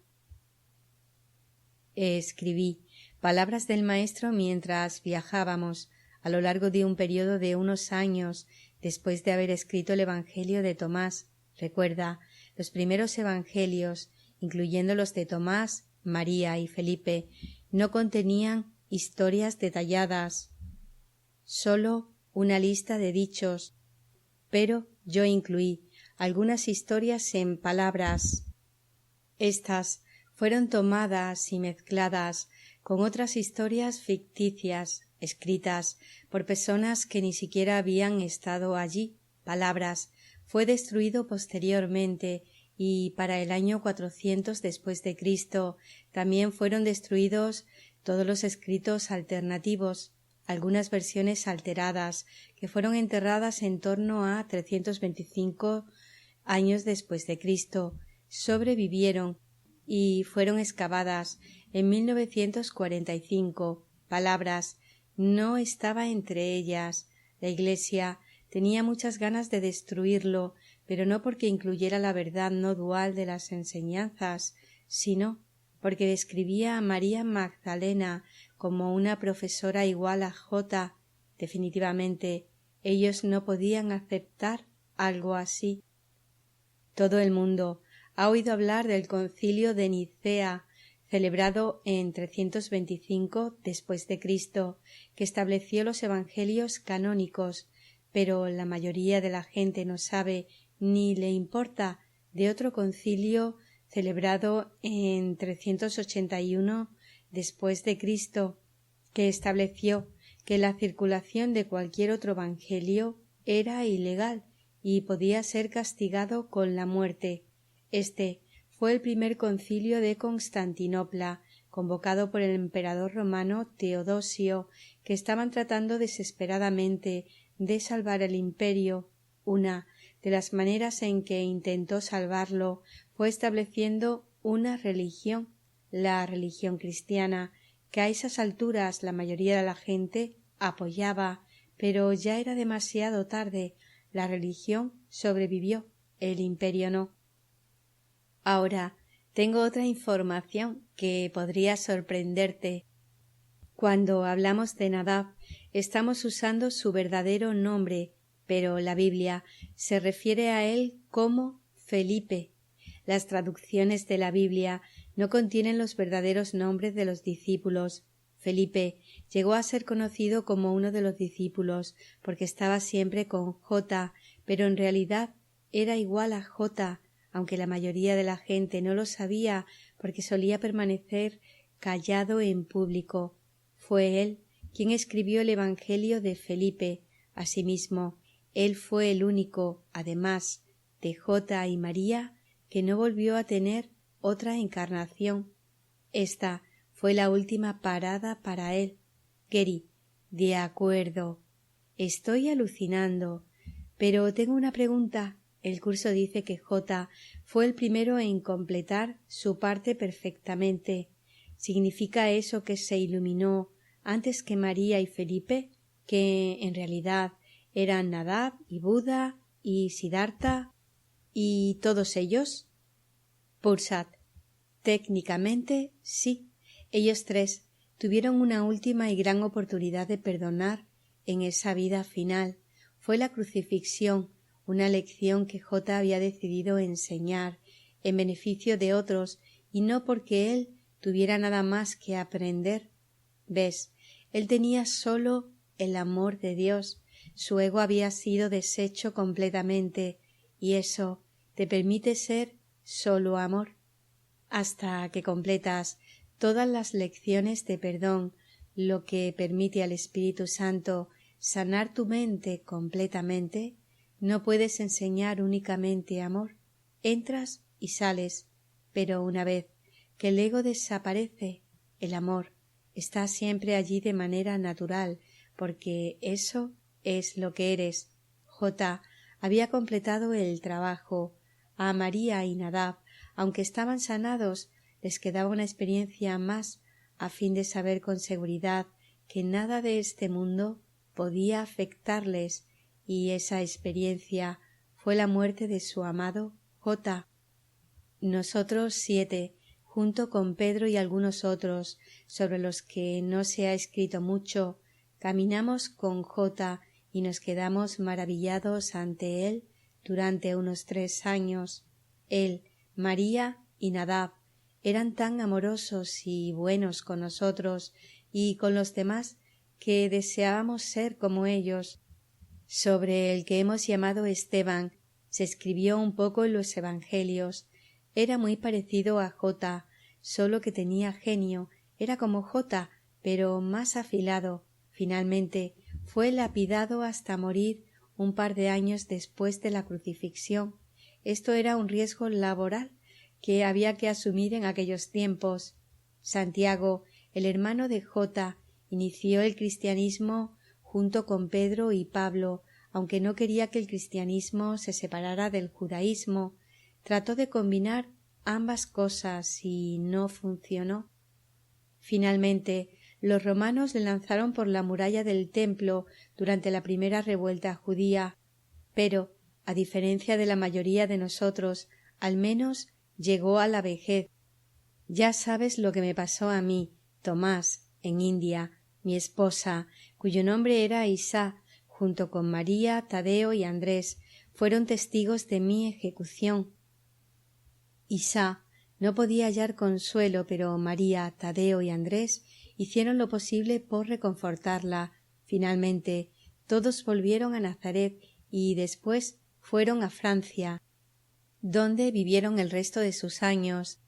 Escribí palabras del maestro mientras viajábamos, a lo largo de un periodo de unos años, después de haber escrito el Evangelio de Tomás. Recuerda, los primeros evangelios, incluyendo los de Tomás, María y Felipe, no contenían historias detalladas, sólo una lista de dichos, pero yo incluí algunas historias en palabras. Estas fueron tomadas y mezcladas con otras historias ficticias, escritas por personas que ni siquiera habían estado allí. Palabras fue destruido posteriormente, y para el año 400 después de Cristo también fueron destruidos todos los escritos alternativos, algunas versiones alteradas que fueron enterradas en torno a 325 años después de Cristo, sobrevivieron y fueron excavadas en 1945. Palabras no estaba entre ellas. La Iglesia tenía muchas ganas de destruirlo, pero no porque incluyera la verdad no dual de las enseñanzas, sino porque describía a María Magdalena como una profesora igual a J. Definitivamente, ellos no podían aceptar algo así. Todo el mundo ha oído hablar del Concilio de Nicea, celebrado en 325 después de Cristo, que estableció los evangelios canónicos, pero la mayoría de la gente no sabe ni le importa de otro concilio celebrado en 381 después de Cristo, que estableció que la circulación de cualquier otro evangelio era ilegal y podía ser castigado con la muerte. Este fue el primer concilio de Constantinopla, convocado por el emperador romano Teodosio, que estaban tratando desesperadamente de salvar el imperio. Una de las maneras en que intentó salvarlo fue estableciendo una religión, la religión cristiana, que a esas alturas la mayoría de la gente apoyaba, pero ya era demasiado tarde. La religión sobrevivió, el imperio no. Ahora tengo otra información que podría sorprenderte. Cuando hablamos de Nadab, estamos usando su verdadero nombre, pero la Biblia se refiere a él como Felipe. Las traducciones de la Biblia no contienen los verdaderos nombres de los discípulos. Felipe llegó a ser conocido como uno de los discípulos porque estaba siempre con J, pero en realidad era igual a J, aunque la mayoría de la gente no lo sabía porque solía permanecer callado en público. Fue él quien escribió el Evangelio de Felipe. Asimismo, él fue el único, además de J y María, que no volvió a tener otra encarnación. Esta fue la última parada para él. Gary: de acuerdo. Estoy alucinando. Pero tengo una pregunta. El curso dice que J fue el primero en completar su parte perfectamente. ¿Significa eso que se iluminó antes que María y Felipe, que en realidad eran Nadab y Buda y Siddhartha y todos ellos? Pursat: técnicamente sí. Ellos tres tuvieron una última y gran oportunidad de perdonar en esa vida final. Fue la crucifixión, una lección que J había decidido enseñar en beneficio de otros y no porque él tuviera nada más que aprender. ¿Ves? Él tenía solo el amor de Dios. Su ego había sido deshecho completamente y eso te permite ser solo amor. Hasta que completas todas las lecciones de perdón, lo que permite al Espíritu Santo sanar tu mente completamente, no puedes enseñar únicamente amor. Entras y sales, pero una vez que el ego desaparece, el amor está siempre allí de manera natural, porque eso es lo que eres. J había completado el trabajo. A María y Nadab, aunque estaban sanados, les quedaba una experiencia más a fin de saber con seguridad que nada de este mundo podía afectarles, y esa experiencia fue la muerte de su amado J. Nosotros 7, junto con Pedro y algunos otros, sobre los que no se ha escrito mucho, caminamos con J y nos quedamos maravillados ante él durante unos 3 años. Él, María y Nadab eran tan amorosos y buenos con nosotros y con los demás que deseábamos ser como ellos. Sobre el que hemos llamado Esteban se escribió un poco en los Evangelios. Era muy parecido a J, solo que tenía genio. Era como J, pero más afilado. Finalmente fue lapidado hasta morir un par de años después de la crucifixión. Esto era un riesgo laboral que había que asumir en aquellos tiempos. Santiago, el hermano de J, inició el cristianismo junto con Pedro y Pablo, aunque no quería que el cristianismo se separara del judaísmo. Trató de combinar ambas cosas y no funcionó. Finalmente, los romanos le lanzaron por la muralla del templo durante la primera revuelta judía, pero, a diferencia de la mayoría de nosotros, al menos llegó a la vejez. Ya sabes lo que me pasó a mí, Tomás, en India, mi esposa, cuyo nombre era Isá, junto con María, Tadeo y Andrés, fueron testigos de mi ejecución. Isá no podía hallar consuelo, pero María, Tadeo y Andrés hicieron lo posible por reconfortarla. Finalmente, todos volvieron a Nazaret y después fueron a Francia, donde vivieron el resto de sus años.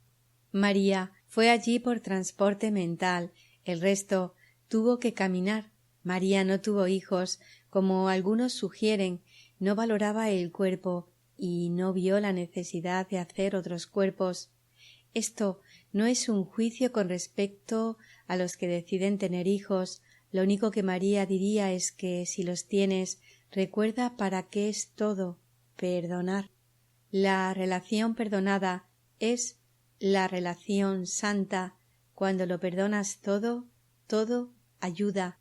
María fue allí por transporte mental, el resto tuvo que caminar. María no tuvo hijos, como algunos sugieren, no valoraba el cuerpo y no vio la necesidad de hacer otros cuerpos. Esto no es un juicio con respecto a los que deciden tener hijos. Lo único que María diría es que si los tienes, recuerda para qué es todo: perdonar. La relación perdonada es la relación santa. Cuando lo perdonas todo, todo ayuda.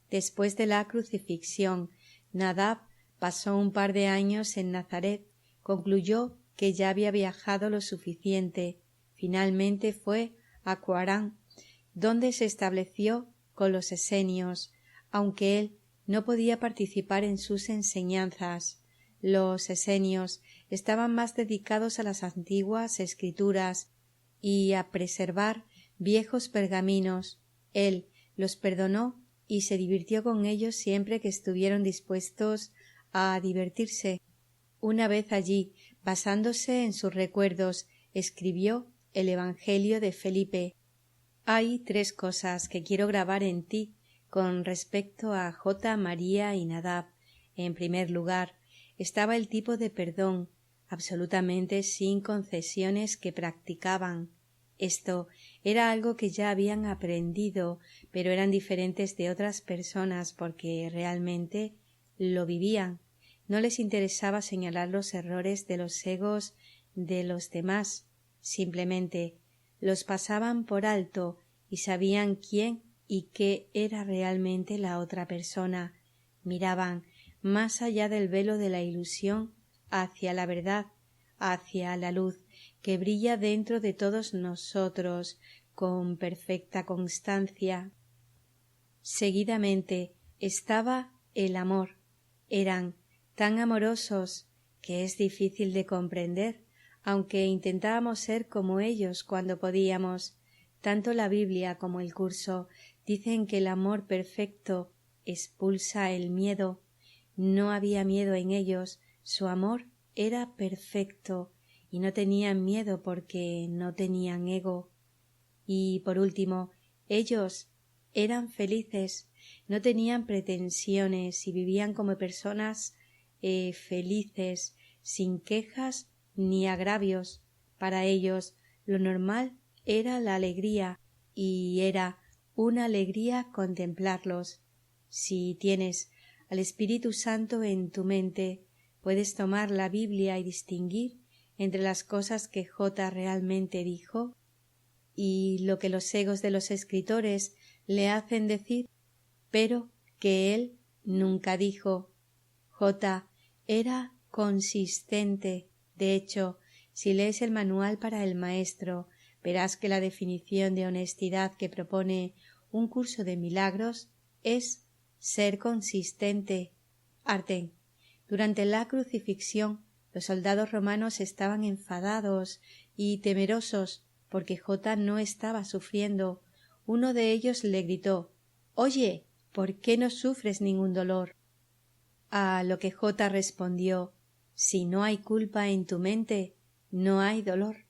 Después de la crucifixión, Nadab pasó un par de años en Nazaret, concluyó que ya había viajado lo suficiente. Finalmente fue a Cuarán, donde se estableció con los esenios, aunque él no podía participar en sus enseñanzas. Los esenios estaban más dedicados a las antiguas escrituras y a preservar viejos pergaminos. Él los perdonó y se divirtió con ellos siempre que estuvieron dispuestos a divertirse. Una vez allí, basándose en sus recuerdos, escribió el Evangelio de Felipe. Hay 3 cosas que quiero grabar en ti con respecto a J, María y Nadab. En primer lugar, estaba el tipo de perdón, absolutamente sin concesiones, que practicaban. Esto era algo que ya habían aprendido, pero eran diferentes de otras personas porque realmente lo vivían. No les interesaba señalar los errores de los egos de los demás, simplemente los pasaban por alto y sabían quién y qué era realmente la otra persona. Miraban más allá del velo de la ilusión hacia la verdad, hacia la luz que brilla dentro de todos nosotros con perfecta constancia. Seguidamente estaba el amor. Eran tan amorosos que es difícil de comprender, aunque intentábamos ser como ellos cuando podíamos. Tanto la Biblia como el curso dicen que el amor perfecto expulsa el miedo. No había miedo en ellos, su amor era perfecto y no tenían miedo porque no tenían ego. Y por último, ellos eran felices, no tenían pretensiones y vivían como personas felices, sin quejas ni agravios. Para ellos lo normal era la alegría, y era una alegría contemplarlos. Si tienes al Espíritu Santo en tu mente, puedes tomar la Biblia y distinguir entre las cosas que J realmente dijo y lo que los egos de los escritores le hacen decir, pero que él nunca dijo. J era consistente. De hecho, si lees el manual para el maestro, verás que la definición de honestidad que propone un curso de milagros es ser consistente. Arten. Durante la crucifixión, los soldados romanos estaban enfadados y temerosos porque J no estaba sufriendo. Uno de ellos le gritó: «Oye, ¿por qué no sufres ningún dolor?». A lo que J respondió: «Si no hay culpa en tu mente, no hay dolor».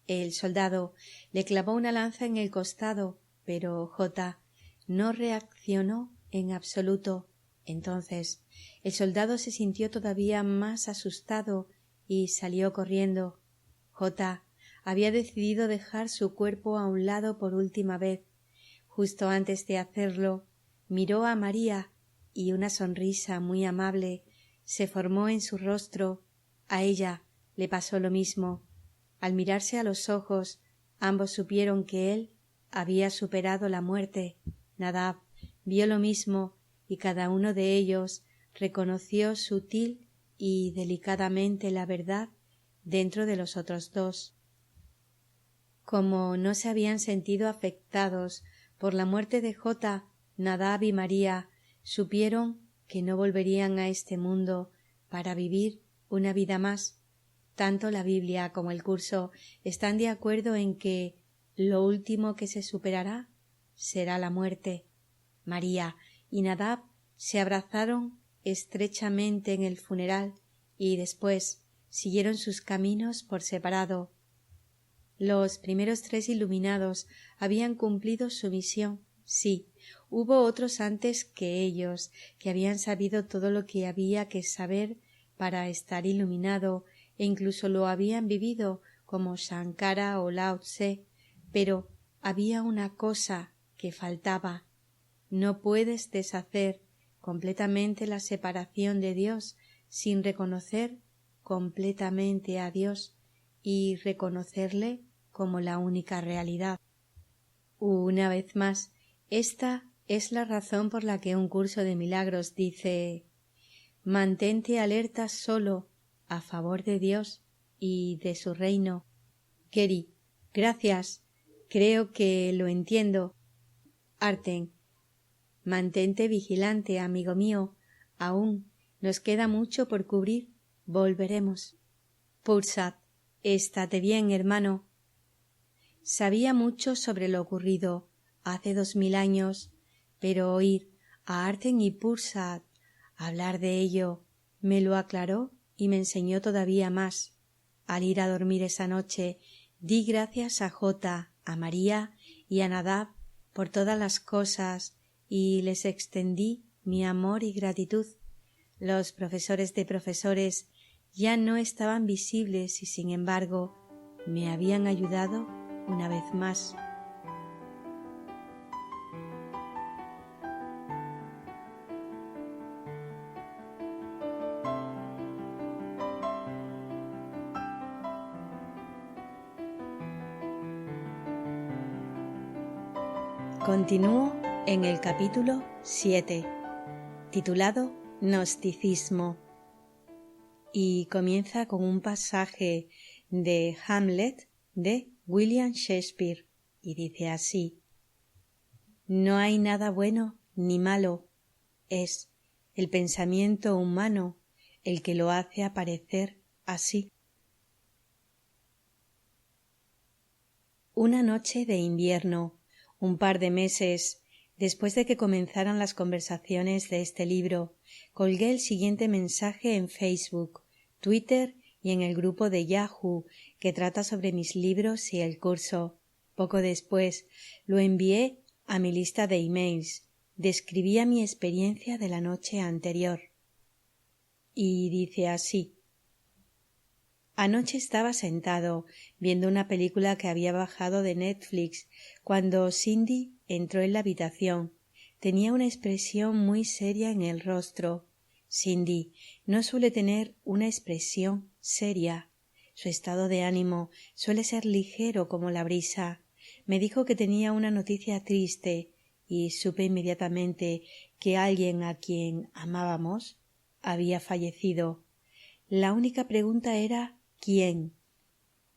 El soldado le clavó una lanza en el costado, pero J no reaccionó en absoluto. Entonces el soldado se sintió todavía más asustado y salió corriendo. J había decidido dejar su cuerpo a un lado por última vez. Justo antes de hacerlo, miró a María y una sonrisa muy amable se formó en su rostro. A ella le pasó lo mismo. Al mirarse a los ojos, ambos supieron que él había superado la muerte. Nadab vio lo mismo y cada uno de ellos reconoció sutil y delicadamente la verdad dentro de los otros 2. Como no se habían sentido afectados por la muerte de J, Nadab y María supieron que no volverían a este mundo para vivir una vida más. Tanto la Biblia como el curso están de acuerdo en que lo último que se superará será la muerte. María y Nadab se abrazaron estrechamente en el funeral y después siguieron sus caminos por separado. Los primeros 3 iluminados habían cumplido su misión. Sí, hubo otros antes que ellos, que habían sabido todo lo que había que saber para estar iluminado, e incluso lo habían vivido, como Shankara o Lao Tse, pero había una cosa que faltaba. No puedes deshacer completamente la separación de Dios sin reconocer completamente a Dios y reconocerle como la única realidad. Una vez más, esta es la razón por la que un curso de milagros dice: mantente alerta solo a favor de Dios y de su reino. Geri, gracias. Creo que lo entiendo. Arten, mantente vigilante, amigo mío. Aún nos queda mucho por cubrir. Volveremos. Pursat, estate bien, hermano. Sabía mucho sobre lo ocurrido hace 2000 años, pero oír a Arten y Pursat hablar de ello me lo aclaró y me enseñó todavía más. Al ir a dormir esa noche, di gracias a Jota, a María y a Nadab por todas las cosas y les extendí mi amor y gratitud. Los profesores de profesores ya no estaban visibles y, sin embargo, me habían ayudado una vez más. Continúo en el capítulo 7, titulado Gnosticismo, y comienza con un pasaje de Hamlet de William Shakespeare, y dice así: no hay nada bueno ni malo, es el pensamiento humano el que lo hace aparecer así. Una noche de invierno, un par de meses después de que comenzaran las conversaciones de este libro, colgué el siguiente mensaje en Facebook, Twitter y en el grupo de Yahoo que trata sobre mis libros y el curso. Poco después lo envié a mi lista de emails. Describía mi experiencia de la noche anterior. Y dice así: anoche estaba sentado viendo una película que había bajado de Netflix cuando Cindy entró en la habitación. Tenía una expresión muy seria en el rostro. Cindy no suele tener una expresión seria. Su estado de ánimo suele ser ligero como la brisa. Me dijo que tenía una noticia triste y supe inmediatamente que alguien a quien amábamos había fallecido. La única pregunta era ¿quién?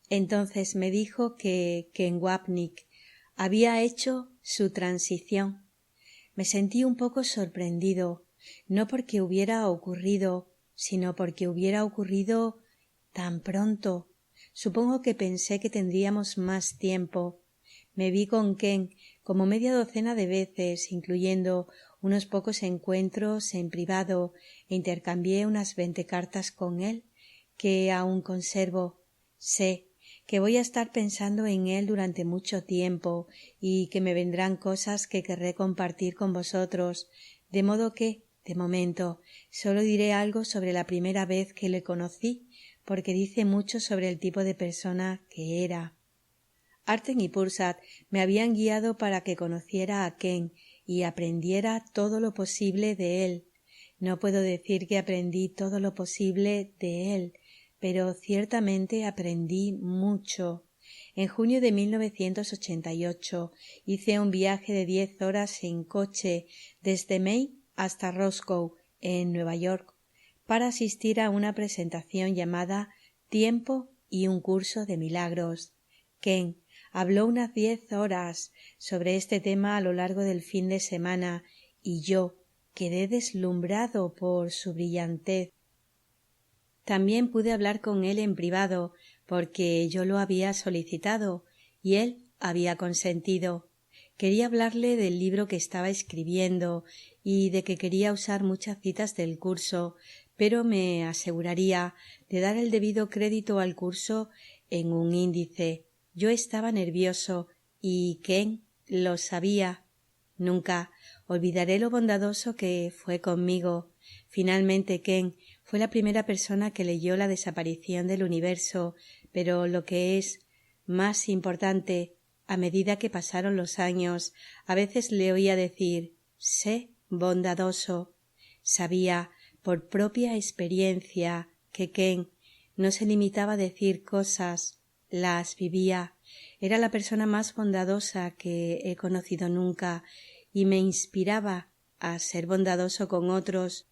Entonces me dijo que Ken Wapnick había hecho su transición. Me sentí un poco sorprendido, no porque hubiera ocurrido, sino porque hubiera ocurrido tan pronto. Supongo que pensé que tendríamos más tiempo. Me vi con Ken como media docena de veces, incluyendo unos pocos encuentros en privado, e intercambié unas 20 cartas con él, que aún conservo. Sé que voy a estar pensando en él durante mucho tiempo y que me vendrán cosas que querré compartir con vosotros, de modo que, de momento, solo diré algo sobre la primera vez que le conocí, porque dice mucho sobre el tipo de persona que era. Arten y Pursat me habían guiado para que conociera a Ken y aprendiera todo lo posible de él. No puedo decir que aprendí todo lo posible de él, pero ciertamente aprendí mucho. En junio de 1988 hice un viaje de 10 horas en coche desde Maine hasta Roscoe, en Nueva York, para asistir a una presentación llamada Tiempo y un curso de milagros. Ken habló unas 10 horas sobre este tema a lo largo del fin de semana y yo quedé deslumbrado por su brillantez. También pude hablar con él en privado porque yo lo había solicitado y él había consentido. Quería hablarle del libro que estaba escribiendo y de que quería usar muchas citas del curso, pero me aseguraría de dar el debido crédito al curso en un índice. Yo estaba nervioso y Ken lo sabía. Nunca olvidaré lo bondadoso que fue conmigo. Finalmente Ken fue la primera persona que leyó La desaparición del universo, pero lo que es más importante, a medida que pasaron los años, a veces le oía decir: sé bondadoso. Sabía por propia experiencia que Ken no se limitaba a decir cosas, las vivía, Era la persona más bondadosa que he conocido nunca y me inspiraba a ser bondadoso con otros.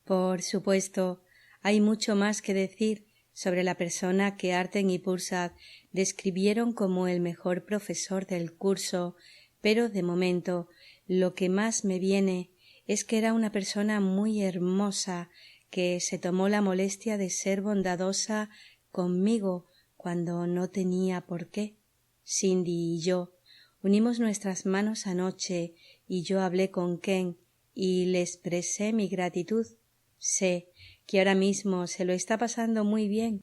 Por supuesto, hay mucho más que decir sobre la persona que Arten y Pursat describieron como el mejor profesor del curso, pero de momento lo que más me viene es que era una persona muy hermosa que se tomó la molestia de ser bondadosa conmigo cuando no tenía por qué. Cindy y yo unimos nuestras manos anoche y yo hablé con Ken y le expresé mi gratitud. Sé que ahora mismo se lo está pasando muy bien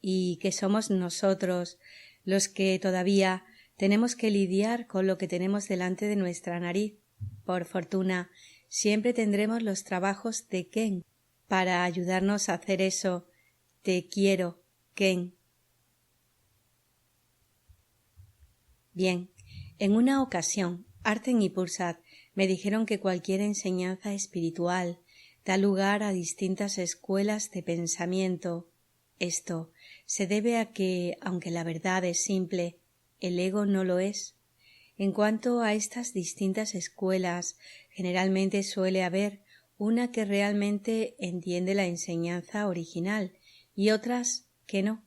y que somos nosotros los que todavía tenemos que lidiar con lo que tenemos delante de nuestra nariz. Por fortuna, siempre tendremos los trabajos de Ken para ayudarnos a hacer eso. Te quiero, Ken. Bien, en una ocasión, Arten y Pursat me dijeron que cualquier enseñanza espiritual da lugar a distintas escuelas de pensamiento. Esto se debe a que, aunque la verdad es simple, el ego no lo es. En cuanto a estas distintas escuelas, generalmente suele haber una que realmente entiende la enseñanza original y otras que no.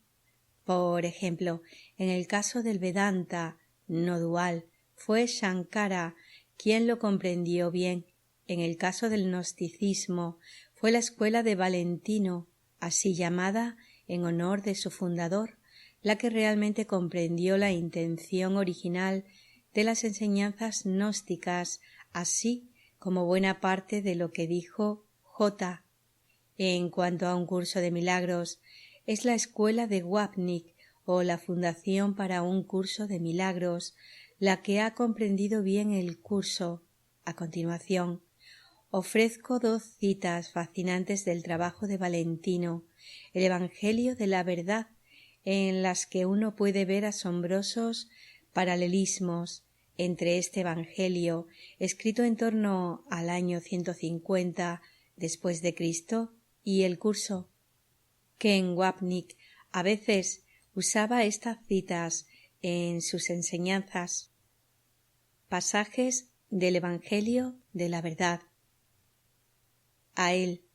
Por ejemplo, en el caso del Vedanta no dual, fue Shankara quien lo comprendió bien. En el caso del gnosticismo, fue la escuela de Valentino, así llamada en honor de su fundador, la que realmente comprendió la intención original de las enseñanzas gnósticas, así como buena parte de lo que dijo J. En cuanto a un curso de milagros, es la escuela de Wapnick o la Fundación para un Curso de Milagros la que ha comprendido bien el curso. A continuación, ofrezco 2 citas fascinantes del trabajo de Valentino, el Evangelio de la Verdad, en las que uno puede ver asombrosos paralelismos entre este Evangelio, escrito en torno al año 150 después de Cristo, y el curso. Ken Wapnick a veces usaba estas citas en sus enseñanzas. Pasajes del Evangelio de la Verdad. A él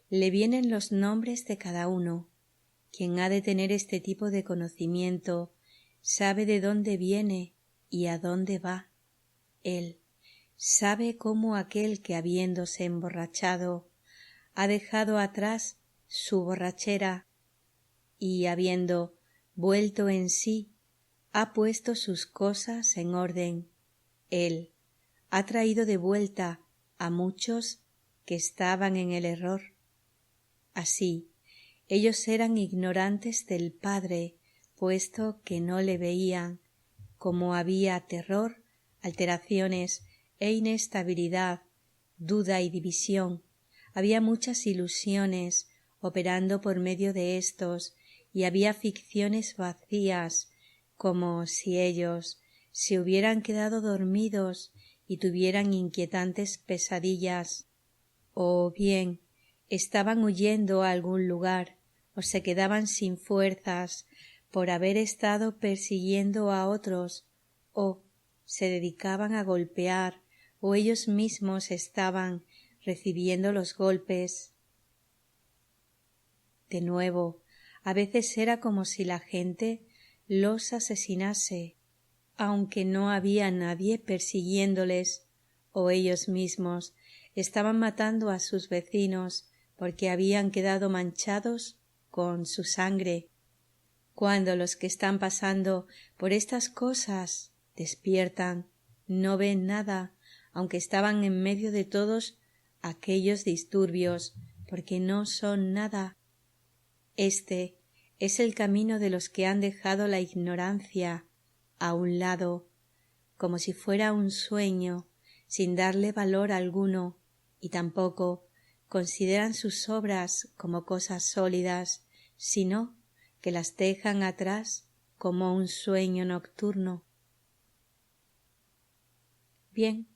le vienen los nombres de cada uno. Quien ha de tener este tipo de conocimiento sabe de dónde viene y a dónde va. Él sabe cómo aquel que habiéndose emborrachado ha dejado atrás su borrachera y habiendo vuelto en sí ha puesto sus cosas en orden. Él ha traído de vuelta a muchos que estaban en el error. Así, ellos eran ignorantes del Padre, puesto que no le veían. Como había terror, alteraciones e inestabilidad, duda y división, había muchas ilusiones operando por medio de éstos, y había ficciones vacías, como si ellos se hubieran quedado dormidos y tuvieran inquietantes pesadillas, o bien estaban huyendo a algún lugar, o se quedaban sin fuerzas por haber estado persiguiendo a otros, o se dedicaban a golpear, o ellos mismos estaban recibiendo los golpes. De nuevo, a veces era como si la gente los asesinase, aunque no había nadie persiguiéndoles, o ellos mismos estaban matando a sus vecinos porque habían quedado manchados con su sangre. Cuando los que están pasando por estas cosas despiertan, no ven nada, aunque estaban en medio de todos aquellos disturbios, porque no son nada. Este es el camino de los que han dejado la ignorancia a un lado, como si fuera un sueño, sin darle valor alguno, y tampoco consideran sus obras como cosas sólidas, sino que las dejan atrás como un sueño nocturno. Bien,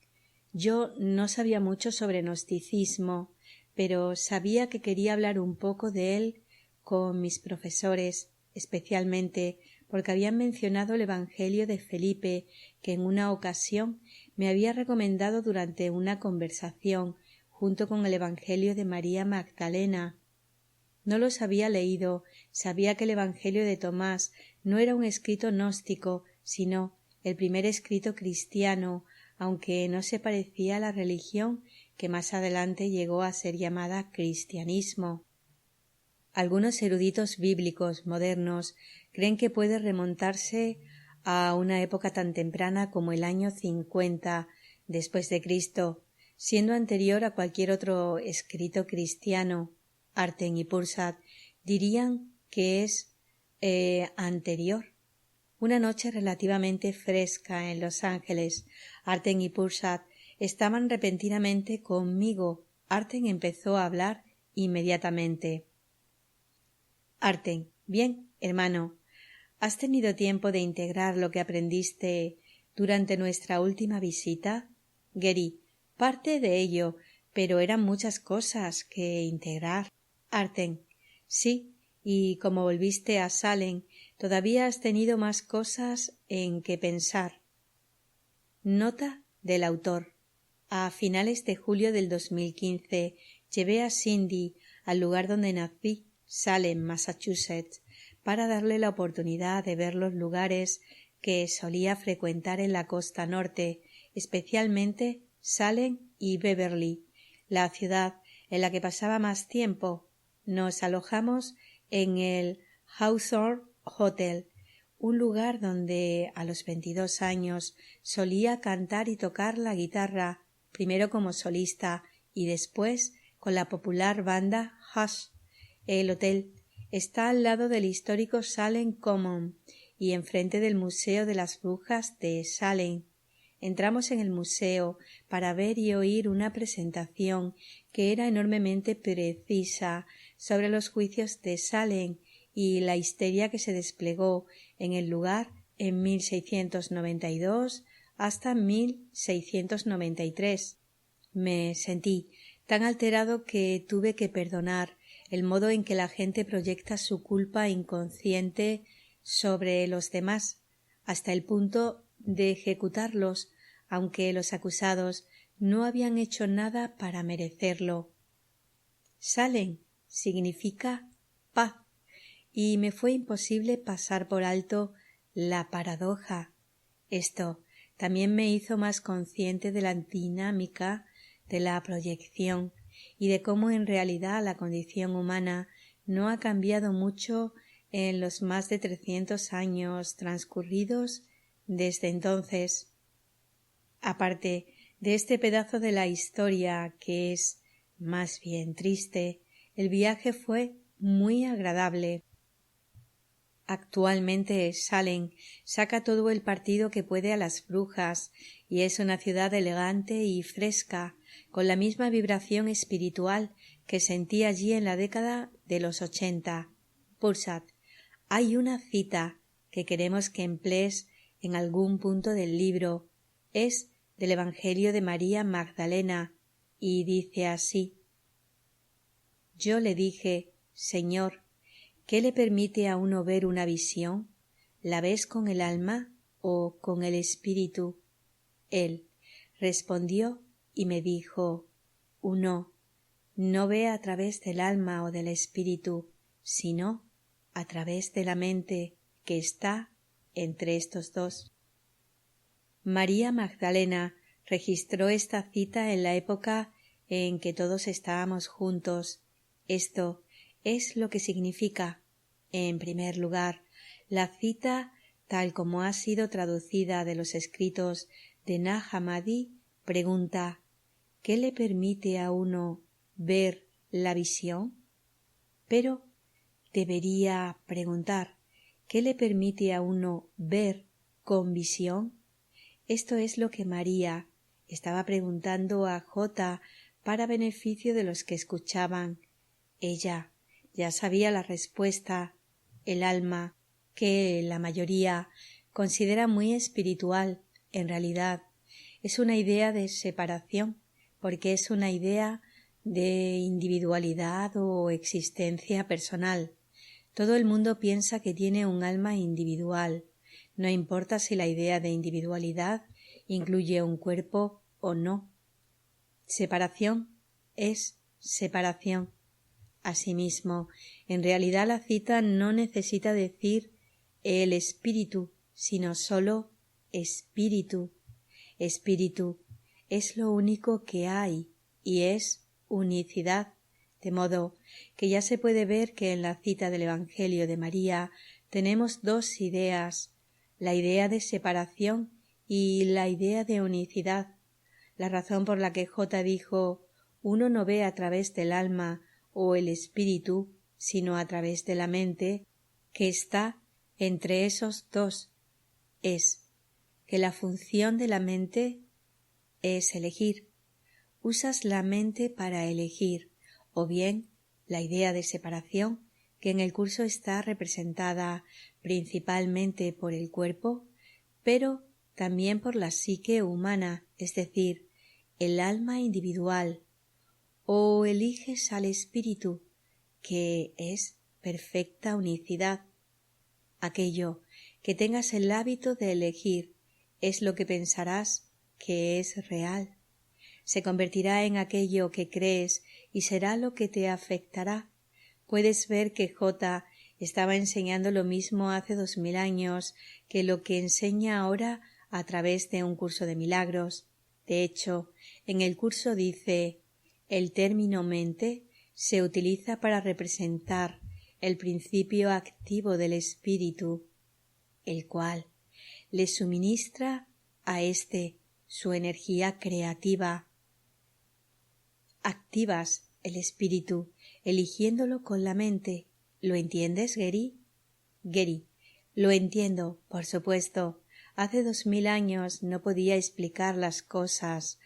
yo no sabía mucho sobre gnosticismo, pero sabía que quería hablar un poco de él con mis profesores, especialmente porque habían mencionado el Evangelio de Felipe, que en una ocasión me había recomendado durante una conversación, junto con el Evangelio de María Magdalena. No los había leído, sabía que el Evangelio de Tomás no era un escrito gnóstico, sino el primer escrito cristiano, aunque no se parecía a la religión que más adelante llegó a ser llamada cristianismo. Algunos eruditos bíblicos modernos creen que puede remontarse a una época tan temprana como el año 50 después de Cristo, siendo anterior a cualquier otro escrito cristiano. Arten y Pursat dirían que es anterior. Una noche relativamente fresca en Los Ángeles, Arten y Pursat estaban repentinamente conmigo. Arten empezó a hablar inmediatamente. Arten: bien, hermano, ¿has tenido tiempo de integrar lo que aprendiste durante nuestra última visita? Geri: parte de ello, pero eran muchas cosas que integrar. Arten: sí, y como volviste a Salem, todavía has tenido más cosas en que pensar. Nota del autor. A finales de julio del 2015 llevé a Cindy al lugar donde nací, Salem, Massachusetts, para darle la oportunidad de ver los lugares que solía frecuentar en la costa norte, especialmente Salem y Beverly, la ciudad en la que pasaba más tiempo. Nos alojamos en el Hawthorne Hotel, un lugar donde a los 22 años solía cantar y tocar la guitarra, primero como solista y después con la popular banda Hush. El hotel está al lado del histórico Salem Common y enfrente del Museo de las Brujas de Salem. Entramos en el museo para ver y oír una presentación que era enormemente precisa sobre los juicios de Salem y la histeria que se desplegó en el lugar en 1692 hasta 1693. Me sentí tan alterado que tuve que perdonar el modo en que la gente proyecta su culpa inconsciente sobre los demás, hasta el punto de ejecutarlos, aunque los acusados no habían hecho nada para merecerlo. Salem significa paz, y me fue imposible pasar por alto la paradoja. Esto también me hizo más consciente de la dinámica de la proyección y de cómo en realidad la condición humana no ha cambiado mucho en los más de 300 años transcurridos desde entonces. Aparte de este pedazo de la historia que es más bien triste, el viaje fue muy agradable. Actualmente Salem saca todo el partido que puede a las brujas y es una ciudad elegante y fresca, con la misma vibración espiritual que sentí allí en la década de los 80. Pursat: hay una cita que queremos que emplees en algún punto del libro. Es del Evangelio de María Magdalena y dice así: yo le dije, Señor, ¿qué le permite a uno ver una visión? ¿La ves con el alma o con el espíritu? Él respondió y me dijo: uno no ve a través del alma o del espíritu, sino a través de la mente que está entre estos dos. María Magdalena registró esta cita en la época en que todos estábamos juntos. Esto es lo que significa, en primer lugar, la cita tal como ha sido traducida de los escritos de Nag Hammadi. Pregunta: ¿qué le permite a uno ver la visión? Pero debería preguntar: ¿qué le permite a uno ver con visión? Esto es lo que María estaba preguntando a J para beneficio de los que escuchaban. Ella ya sabía la respuesta. El alma, que la mayoría considera muy espiritual, en realidad es una idea de separación, porque es una idea de individualidad o existencia personal. Todo el mundo piensa que tiene un alma individual, no importa si la idea de individualidad incluye un cuerpo o no. Separación es separación. Asimismo, en realidad la cita no necesita decir el espíritu, sino solo espíritu. Espíritu es lo único que hay y es unicidad, de modo que ya se puede ver que en la cita del Evangelio de María tenemos dos ideas, la idea de separación y la idea de unicidad. La razón por la que J dijo uno no ve a través del alma o el espíritu, sino a través de la mente, que está entre esos dos, es que la función de la mente es elegir. Usas la mente para elegir, o bien la idea de separación, que en el curso está representada principalmente por el cuerpo, pero también por la psique humana, es decir, el alma individual, o eliges al espíritu, que es perfecta unicidad. Aquello que tengas el hábito de elegir es lo que pensarás que es real. Se convertirá en aquello que crees y será lo que te afectará. Puedes ver que J estaba enseñando lo mismo hace 2000 años que lo que enseña ahora a través de un curso de milagros. De hecho, en el curso dice: el término mente se utiliza para representar el principio activo del espíritu, el cual le suministra a éste su energía creativa. Activas el espíritu eligiéndolo con la mente. ¿Lo entiendes, Geri? Geri: lo entiendo, por supuesto. Hace 2000 años no podía explicar las cosas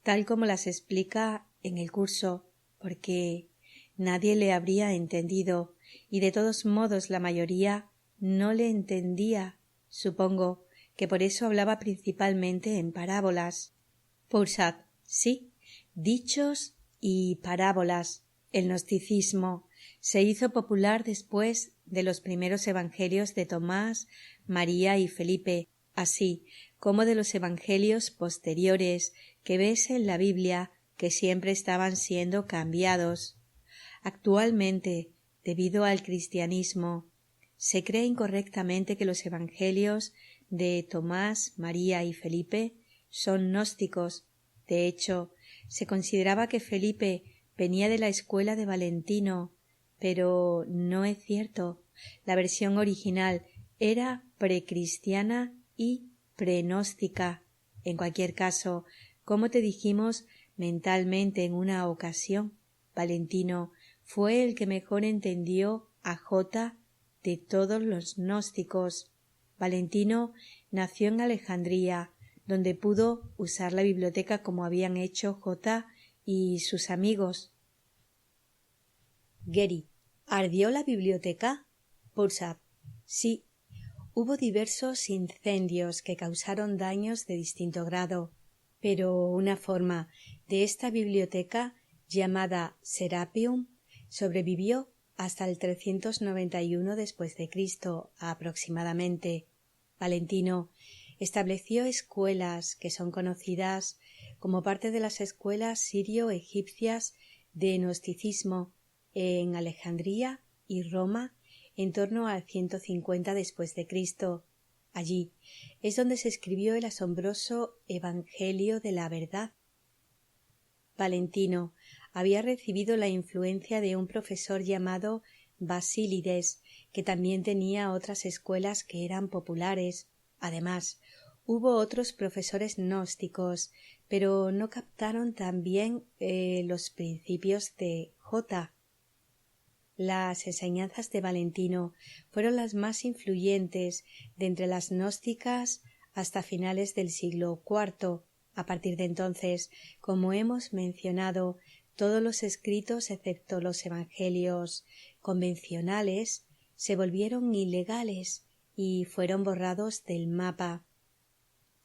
tal como las explica en el curso, porque nadie le habría entendido, y de todos modos la mayoría no le entendía. Supongo que por eso hablaba principalmente en parábolas. Pulsad, sí, dichos y parábolas. El gnosticismo se hizo popular después de los primeros evangelios de Tomás, María y Felipe, así como de los evangelios posteriores que ves en la Biblia, que siempre estaban siendo cambiados. Actualmente, debido al cristianismo, se cree incorrectamente que los evangelios de Tomás, María y Felipe son gnósticos. De hecho, se consideraba que Felipe venía de la escuela de Valentino, pero no es cierto. La versión original era precristiana y pregnóstica. En cualquier caso, como te dijimos mentalmente en una ocasión, Valentino fue el que mejor entendió a J de todos los gnósticos. Valentino nació en Alejandría, donde pudo usar la biblioteca como habían hecho J y sus amigos. Geri: ¿ardió la biblioteca? Pulsad: sí. Hubo diversos incendios que causaron daños de distinto grado, pero una forma de esta biblioteca, llamada Serapeum, sobrevivió hasta el 391 después de Cristo aproximadamente. Valentino estableció escuelas que son conocidas como parte de las escuelas sirio-egipcias de gnosticismo en Alejandría y Roma en torno al 150 después de Cristo. Allí es donde se escribió el asombroso Evangelio de la Verdad. Valentino había recibido la influencia de un profesor llamado Basílides, que también tenía otras escuelas que eran populares. Además, hubo otros profesores gnósticos, pero no captaron tan bien los principios de J. Las enseñanzas de Valentino fueron las más influyentes de entre las gnósticas hasta finales del siglo IV. A partir de entonces, como hemos mencionado, todos los escritos excepto los evangelios convencionales se volvieron ilegales y fueron borrados del mapa.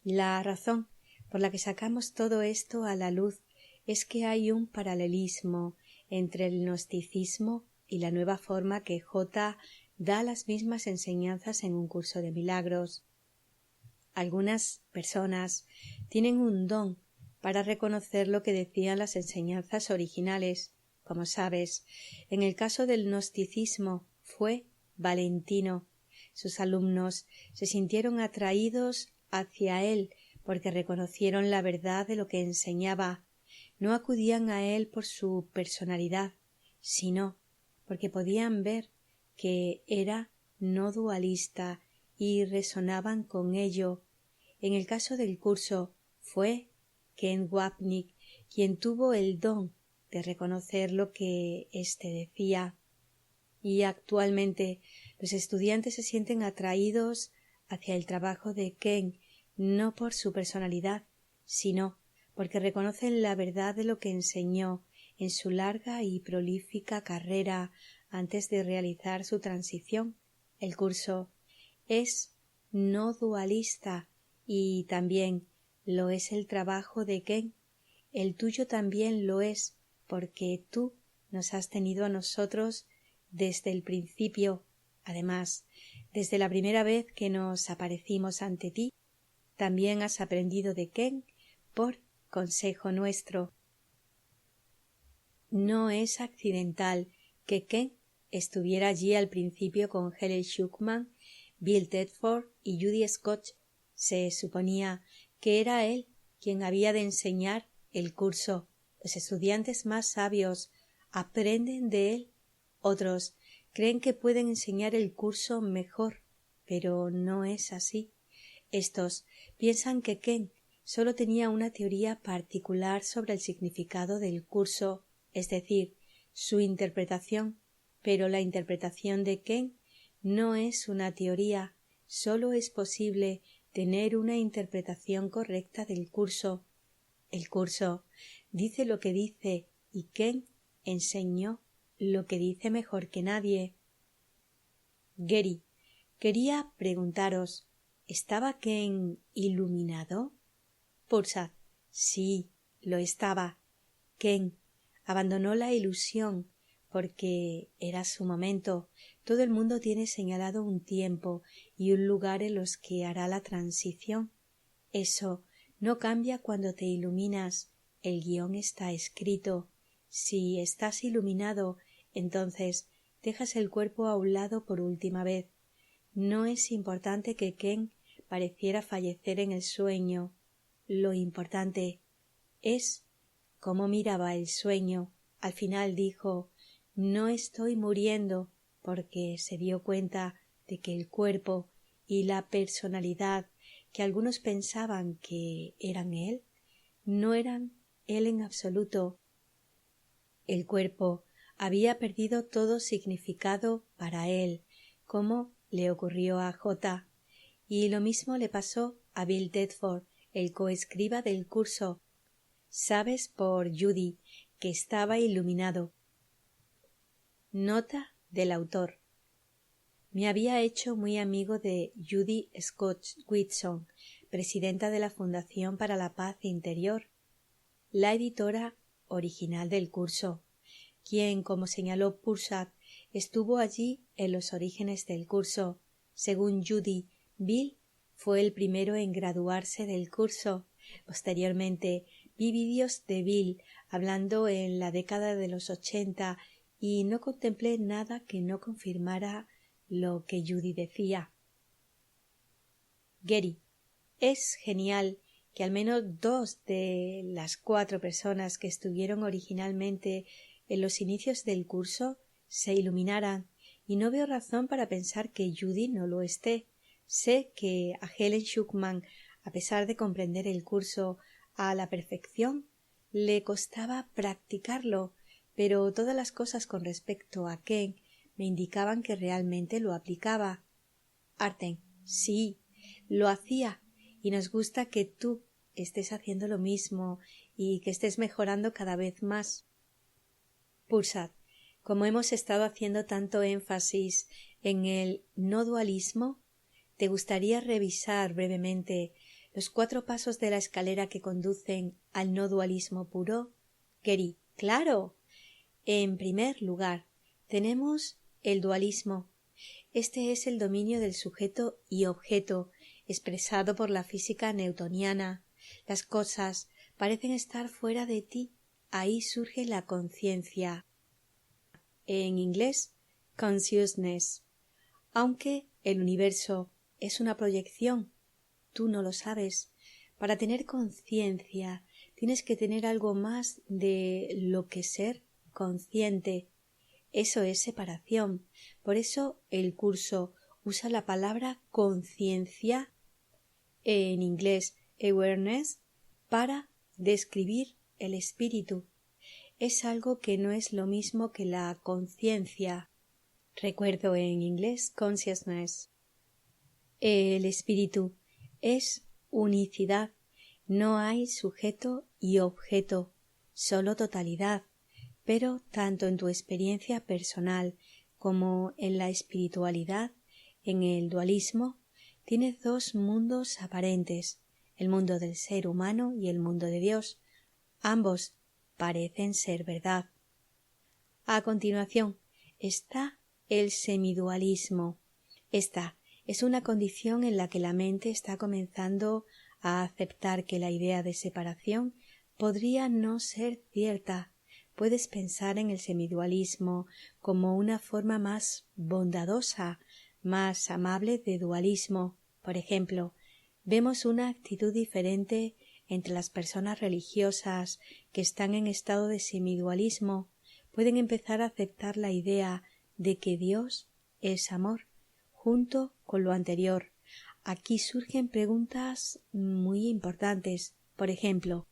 La razón por la que sacamos todo esto a la luz es que hay un paralelismo entre el gnosticismo y la nueva forma que J da las mismas enseñanzas en un curso de milagros. Algunas personas tienen un don para reconocer lo que decían las enseñanzas originales. Como sabes, en el caso del gnosticismo fue Valentino. Sus alumnos se sintieron atraídos hacia él porque reconocieron la verdad de lo que enseñaba. No acudían a él por su personalidad, sino porque podían ver que era no dualista y resonaban con ello. En el caso del curso fue Ken Wapnick quien tuvo el don de reconocer lo que éste decía, y actualmente los estudiantes se sienten atraídos hacia el trabajo de Ken no por su personalidad, sino porque reconocen la verdad de lo que enseñó en su larga y prolífica carrera antes de realizar su transición. El curso es no dualista y también lo es el trabajo de Ken. El tuyo también lo es, porque tú nos has tenido a nosotros desde el principio. Además, desde la primera vez que nos aparecimos ante ti, también has aprendido de Ken por consejo nuestro. No es accidental que Ken estuviera allí al principio con Helen Schuckman, Bill Tedford y Judy Scott. Se suponía que era él quien había de enseñar el curso. Los estudiantes más sabios aprenden de él. Otros creen que pueden enseñar el curso mejor, pero no es así. Estos piensan que Ken solo tenía una teoría particular sobre el significado del curso, es decir, su interpretación, pero la interpretación de Ken no es una teoría, solo es posible tener una interpretación correcta del curso. El curso dice lo que dice y Ken enseñó lo que dice mejor que nadie. Gary, quería preguntaros, ¿estaba Ken iluminado? Pulsad, sí, lo estaba. Ken abandonó la ilusión porque era su momento. Todo el mundo tiene señalado un tiempo y un lugar en los que hará la transición. Eso no cambia cuando te iluminas. El guión está escrito. Si estás iluminado, entonces dejas el cuerpo a un lado por última vez. No es importante que Ken pareciera fallecer en el sueño. Lo importante es cómo miraba el sueño. Al final dijo: «No estoy muriendo», porque se dio cuenta de que el cuerpo y la personalidad que algunos pensaban que eran él, no eran él en absoluto. El cuerpo había perdido todo significado para él, como le ocurrió a J. Y lo mismo le pasó a Bill Tedford, el coescriba del curso. Sabes por Judy que estaba iluminado. Nota del autor. Me había hecho muy amigo de Judy Scott Whitson, presidenta de la Fundación para la Paz Interior, la editora original del curso, quien, como señaló Pursak, estuvo allí en los orígenes del curso. Según Judy, Bill fue el primero en graduarse del curso. Posteriormente vi vídeos de Bill hablando en la década de los 80 y no contemplé nada que no confirmara lo que Judy decía. Gary, es genial que al menos 2 de las 4 personas que estuvieron originalmente en los inicios del curso se iluminaran, y no veo razón para pensar que Judy no lo esté. Sé que a Helen Schuckman, a pesar de comprender el curso a la perfección, le costaba practicarlo, pero todas las cosas con respecto a Ken me indicaban que realmente lo aplicaba. Arten, sí, lo hacía, y nos gusta que tú estés haciendo lo mismo y que estés mejorando cada vez más. Pulsad, como hemos estado haciendo tanto énfasis en el no dualismo, ¿te gustaría revisar brevemente los 4 pasos de la escalera que conducen al no dualismo puro? Gary, claro. En primer lugar, tenemos el dualismo. Este es el dominio del sujeto y objeto, expresado por la física newtoniana. Las cosas parecen estar fuera de ti. Ahí surge la conciencia. En inglés, consciousness. Aunque el universo es una proyección, tú no lo sabes. Para tener conciencia tienes que tener algo más de lo que ser consciente. Eso es separación. Por eso el curso usa la palabra conciencia, en inglés awareness, para describir el espíritu. Es algo que no es lo mismo que la conciencia. Recuerdo en inglés consciousness. El espíritu es unicidad. No hay sujeto y objeto, solo totalidad. Pero tanto en tu experiencia personal como en la espiritualidad, en el dualismo, tienes dos mundos aparentes, el mundo del ser humano y el mundo de Dios. Ambos parecen ser verdad. A continuación está el semidualismo. Esta es una condición en la que la mente está comenzando a aceptar que la idea de separación podría no ser cierta. Puedes pensar en el semidualismo como una forma más bondadosa, más amable de dualismo. Por ejemplo, vemos una actitud diferente entre las personas religiosas que están en estado de semidualismo. Pueden empezar a aceptar la idea de que Dios es amor, junto con lo anterior. Aquí surgen preguntas muy importantes. Por ejemplo,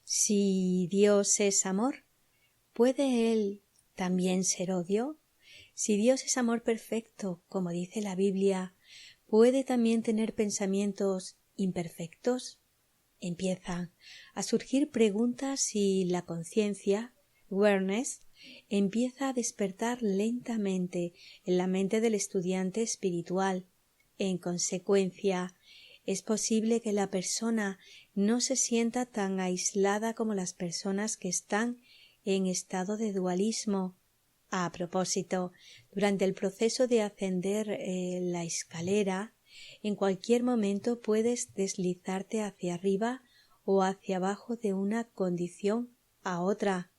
si Dios es amor, ¿puede Él también ser odio? Si Dios es amor perfecto, como dice la Biblia, ¿puede también tener pensamientos imperfectos? Empiezan a surgir preguntas y la conciencia, awareness, empieza a despertar lentamente en la mente del estudiante espiritual. En consecuencia, es posible que la persona no se sienta tan aislada como las personas que están en estado de dualismo. A propósito, durante el proceso de ascender la escalera, en cualquier momento puedes deslizarte hacia arriba o hacia abajo de una condición a otra.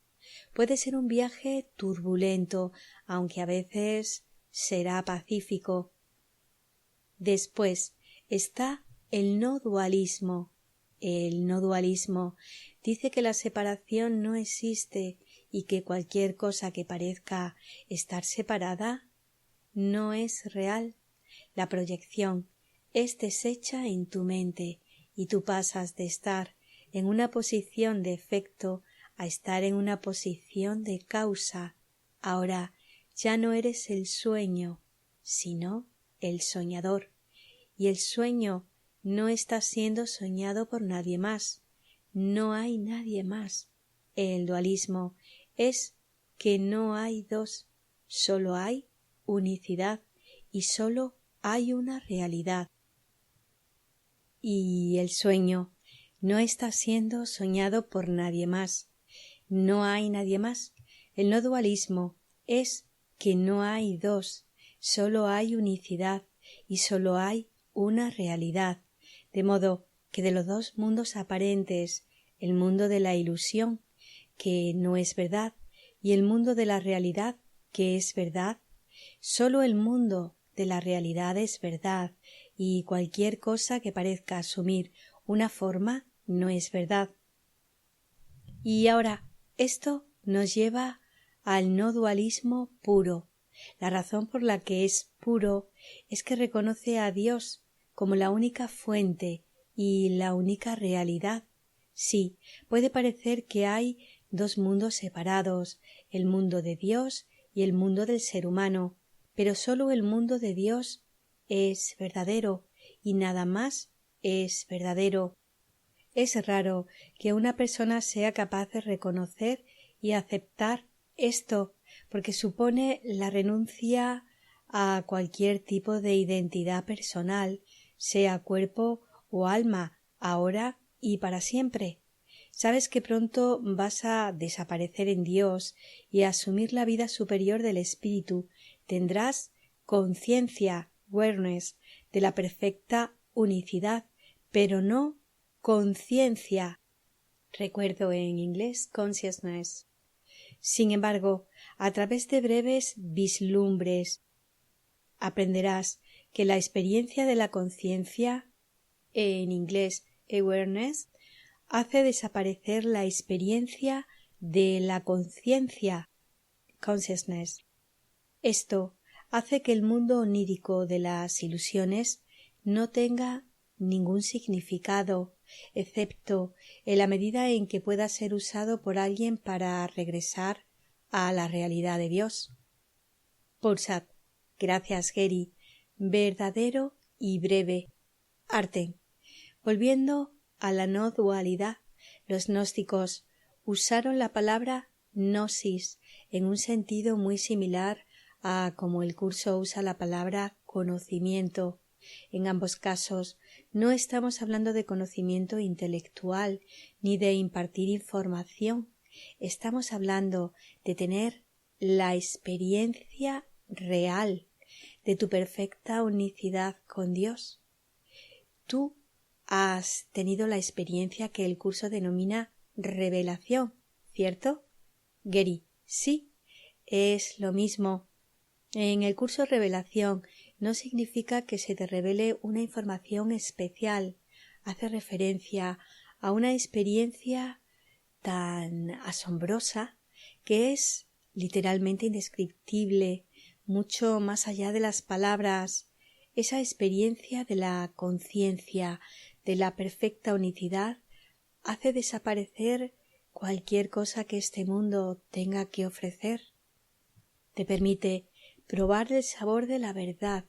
Puede ser un viaje turbulento, aunque a veces será pacífico. Después está el no dualismo. El no dualismo dice que la separación no existe y que cualquier cosa que parezca estar separada no es real. La proyección es deshecha en tu mente y tú pasas de estar en una posición de efecto a estar en una posición de causa. Ahora ya no eres el sueño, sino el soñador. Y el sueño no está siendo soñado por nadie más. No hay nadie más. El dualismo es que no hay dos, solo hay unicidad y solo hay una realidad. Y el sueño no está siendo soñado por nadie más. No hay nadie más. El no dualismo es que no hay dos, solo hay unicidad y solo hay una realidad, de modo que de los dos mundos aparentes, el mundo de la ilusión, que no es verdad, y el mundo de la realidad, que es verdad, solo el mundo de la realidad es verdad, y cualquier cosa que parezca asumir una forma no es verdad. Y ahora, esto nos lleva al no dualismo puro. La razón por la que es puro es que reconoce a Dios como la única fuente y la única realidad. Sí, puede parecer que hay dos mundos separados, el mundo de Dios y el mundo del ser humano, pero sólo el mundo de Dios es verdadero y nada más es verdadero. Es raro que una persona sea capaz de reconocer y aceptar esto, porque supone la renuncia a cualquier tipo de identidad personal, sea cuerpo o alma, ahora y para siempre. Sabes que pronto vas a desaparecer en Dios y a asumir la vida superior del espíritu. Tendrás conciencia, awareness, de la perfecta unicidad, pero no conciencia. Recuerdo en inglés consciousness. Sin embargo, a través de breves vislumbres, aprenderás que la experiencia de la conciencia, en inglés awareness, hace desaparecer la experiencia de la conciencia, consciousness. Esto hace que el mundo onírico de las ilusiones no tenga ningún significado, excepto en la medida en que pueda ser usado por alguien para regresar a la realidad de Dios. Pulsad. Gracias, Geri. Verdadero y breve. Arten. Volviendo a la no dualidad, los gnósticos usaron la palabra gnosis en un sentido muy similar a como el curso usa la palabra conocimiento. En ambos casos no estamos hablando de conocimiento intelectual ni de impartir información. Estamos hablando de tener la experiencia real de tu perfecta unicidad con Dios. Tú has tenido la experiencia que el curso denomina revelación, ¿cierto? Geri, sí, es lo mismo. En el curso revelación no significa que se te revele una información especial, hace referencia a una experiencia tan asombrosa que es literalmente indescriptible, mucho más allá de las palabras, esa experiencia de la conciencia, de la perfecta unicidad, hace desaparecer cualquier cosa que este mundo tenga que ofrecer. Te permite probar el sabor de la verdad,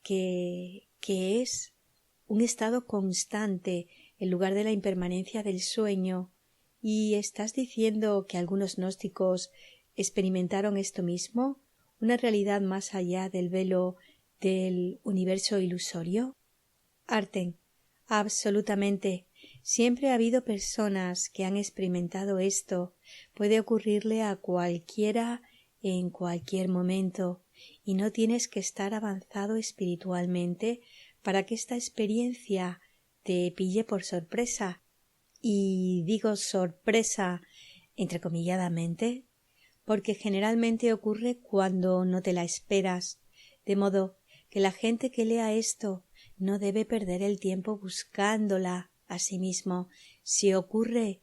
que es un estado constante en lugar de la impermanencia del sueño. ¿Y estás diciendo que algunos gnósticos experimentaron esto mismo, una realidad más allá del velo del universo ilusorio? Arten, absolutamente. Siempre ha habido personas que han experimentado esto. Puede ocurrirle a cualquiera en cualquier momento, y no tienes que estar avanzado espiritualmente para que esta experiencia te pille por sorpresa. Y digo sorpresa entrecomilladamente, porque generalmente ocurre cuando no te la esperas, de modo que la gente que lea esto no debe perder el tiempo buscándola a sí mismo. Si ocurre,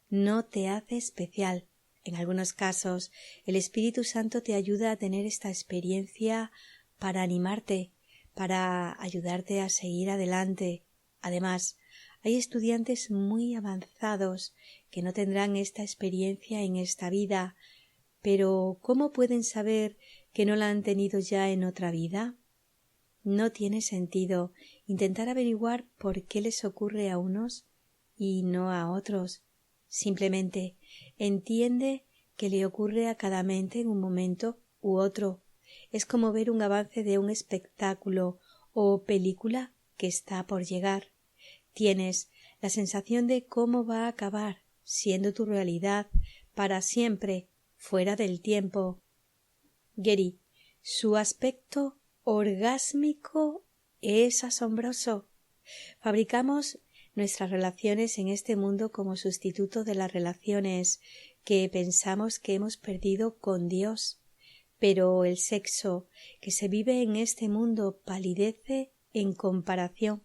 no te hace especial. En algunos casos, el Espíritu Santo te ayuda a tener esta experiencia para animarte, para ayudarte a seguir adelante. Además, hay estudiantes muy avanzados que no tendrán esta experiencia en esta vida, pero ¿cómo pueden saber que no la han tenido ya en otra vida? No tiene sentido intentar averiguar por qué les ocurre a unos y no a otros. Simplemente entiende que le ocurre a cada mente en un momento u otro. Es como ver un avance de un espectáculo o película que está por llegar. Tienes la sensación de cómo va a acabar, siendo tu realidad para siempre, fuera del tiempo. Geri, su aspecto orgásmico es asombroso. Fabricamos nuestras relaciones en este mundo como sustituto de las relaciones que pensamos que hemos perdido con Dios, pero el sexo que se vive en este mundo palidece en comparación.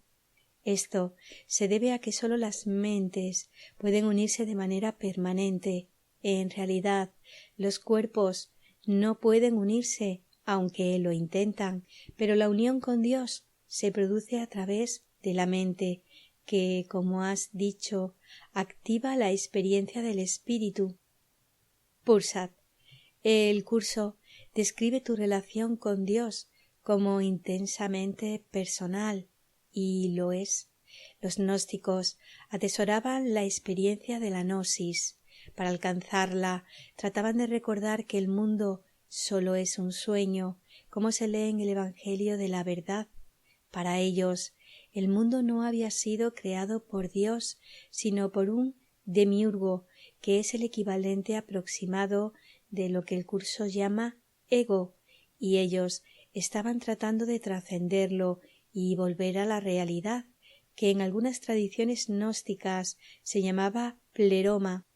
Esto se debe a que sólo las mentes pueden unirse de manera permanente. En realidad, los cuerpos no pueden unirse, aunque lo intentan, pero la unión con Dios se produce a través de la mente, que, como has dicho, activa la experiencia del espíritu. Pulsad. El curso describe tu relación con Dios como intensamente personal, y lo es. Los gnósticos atesoraban la experiencia de la gnosis. Para alcanzarla, trataban de recordar que el mundo solo es un sueño, como se lee en el Evangelio de la verdad. Para ellos, el mundo no había sido creado por Dios, sino por un demiurgo, que es el equivalente aproximado de lo que el curso llama ego, y ellos estaban tratando de trascenderlo y volver a la realidad, que en algunas tradiciones gnósticas se llamaba pleroma,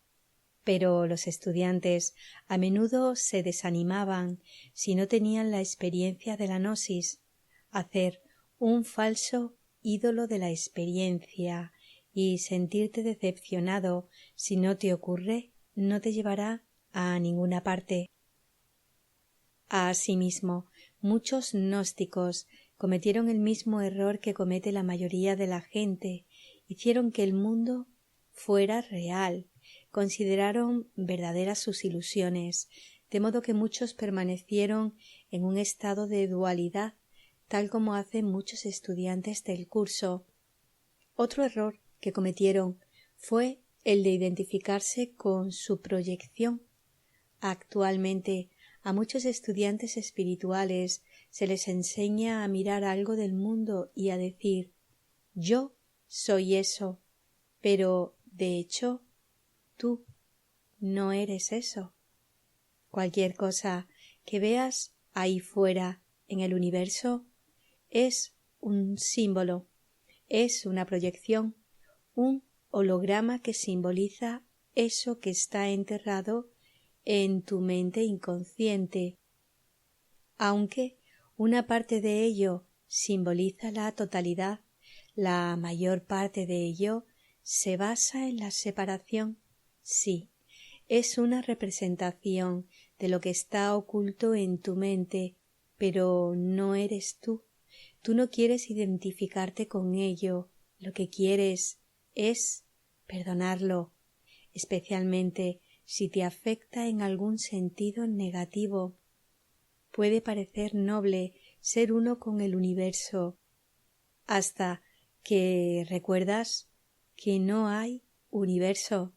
pero los estudiantes a menudo se desanimaban si no tenían la experiencia de la gnosis. Hacer un falso ídolo de la experiencia y sentirte decepcionado si no te ocurre no te llevará a ninguna parte. Asimismo, muchos gnósticos cometieron el mismo error que comete la mayoría de la gente. Hicieron que el mundo fuera real, consideraron verdaderas sus ilusiones, de modo que muchos permanecieron en un estado de dualidad, tal como hacen muchos estudiantes del curso. Otro error que cometieron fue el de identificarse con su proyección. Actualmente, a muchos estudiantes espirituales se les enseña a mirar algo del mundo y a decir: yo soy eso, pero, de hecho, tú no eres eso. Cualquier cosa que veas ahí fuera en el universo es un símbolo, es una proyección, un holograma que simboliza eso que está enterrado en tu mente inconsciente. Aunque una parte de ello simboliza la totalidad, la mayor parte de ello se basa en la separación. Sí, es una representación de lo que está oculto en tu mente, pero no eres tú. Tú no quieres identificarte con ello. Lo que quieres es perdonarlo, especialmente si te afecta en algún sentido negativo. Puede parecer noble ser uno con el universo, hasta que recuerdas que no hay universo.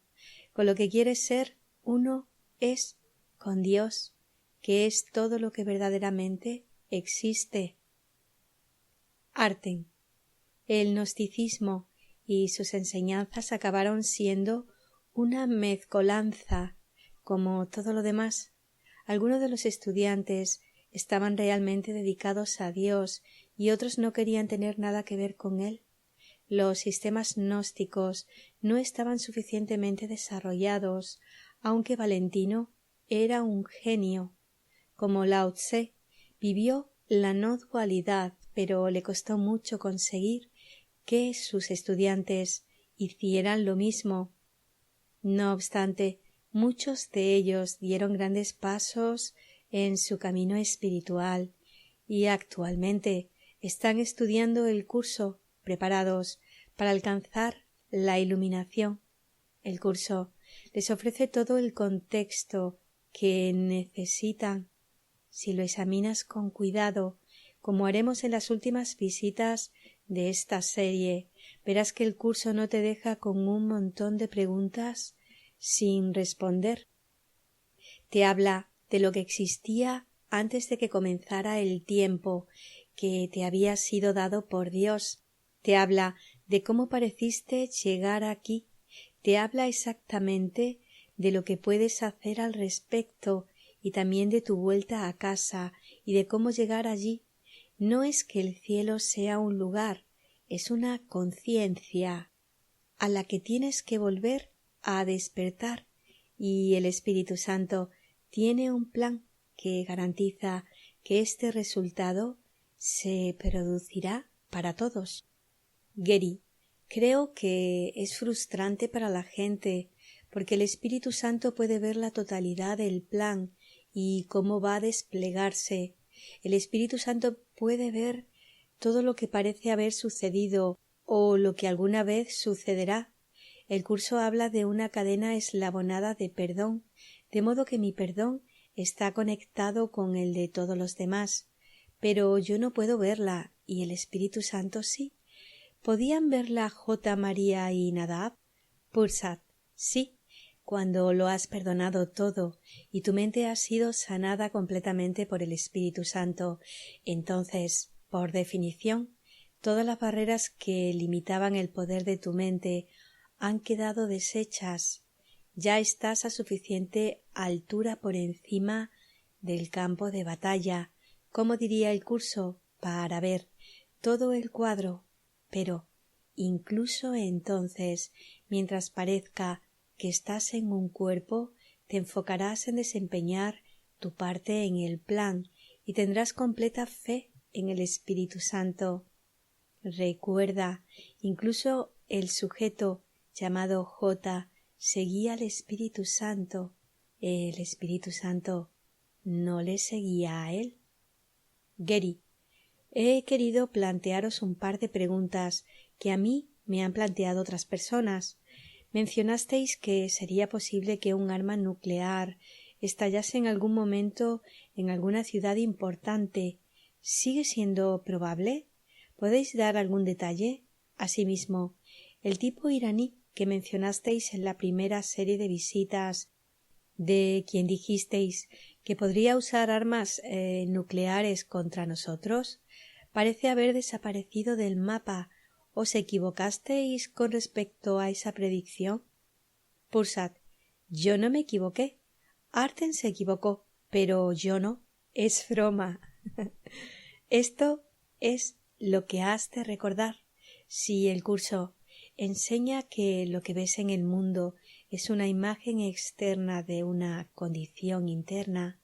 Con lo que quieres ser uno es con Dios, que es todo lo que verdaderamente existe. Arten. El gnosticismo y sus enseñanzas acabaron siendo una mezcolanza, como todo lo demás. Algunos de los estudiantes estaban realmente dedicados a Dios y otros no querían tener nada que ver con él. Los sistemas gnósticos no estaban suficientemente desarrollados, aunque Valentino era un genio. Como Lao Tse, vivió la no dualidad, pero le costó mucho conseguir que sus estudiantes hicieran lo mismo. No obstante, muchos de ellos dieron grandes pasos en su camino espiritual y actualmente están estudiando el curso, preparados para alcanzar la iluminación. El curso les ofrece todo el contexto que necesitan. Si lo examinas con cuidado, como haremos en las últimas visitas de esta serie, verás que el curso no te deja con un montón de preguntas sin responder. Te habla de lo que existía antes de que comenzara el tiempo, que te había sido dado por Dios. Te habla de cómo pareciste llegar aquí. Te habla exactamente de lo que puedes hacer al respecto y también de tu vuelta a casa y de cómo llegar allí. No es que el cielo sea un lugar, es una conciencia a la que tienes que volver a despertar, y el Espíritu Santo tiene un plan que garantiza que este resultado se producirá para todos. Geri, creo que es frustrante para la gente porque el Espíritu Santo puede ver la totalidad del plan y cómo va a desplegarse. El Espíritu Santo puede ver todo lo que parece haber sucedido o lo que alguna vez sucederá. El curso habla de una cadena eslabonada de perdón, de modo que mi perdón está conectado con el de todos los demás, pero yo no puedo verla y el Espíritu Santo sí. ¿Podían verla J. María y Nadab? Pursat, sí, cuando lo has perdonado todo y tu mente ha sido sanada completamente por el Espíritu Santo, entonces, por definición, todas las barreras que limitaban el poder de tu mente han quedado deshechas. Ya estás a suficiente altura por encima del campo de batalla. como diría el curso, para ver todo el cuadro, pero incluso entonces, mientras parezca que estás en un cuerpo, te enfocarás en desempeñar tu parte en el plan y tendrás completa fe en el Espíritu Santo. Recuerda, incluso el sujeto llamado J seguía al Espíritu Santo. El Espíritu Santo no le seguía a él. Gary, he querido plantearos un par de preguntas que a mí me han planteado otras personas. Mencionasteis que sería posible que un arma nuclear estallase en algún momento en alguna ciudad importante. ¿Sigue siendo probable? ¿Podéis dar algún detalle? Asimismo, el tipo iraní que mencionasteis en la primera serie de visitas, de quien dijisteis que podría usar armas nucleares contra nosotros, parece haber desaparecido del mapa. ¿Os equivocasteis con respecto a esa predicción? Pursat: yo no me equivoqué. Arten se equivocó, pero yo no. Es broma. Esto es lo que has de recordar. Si el curso enseña que lo que ves en el mundo es una imagen externa de una condición interna,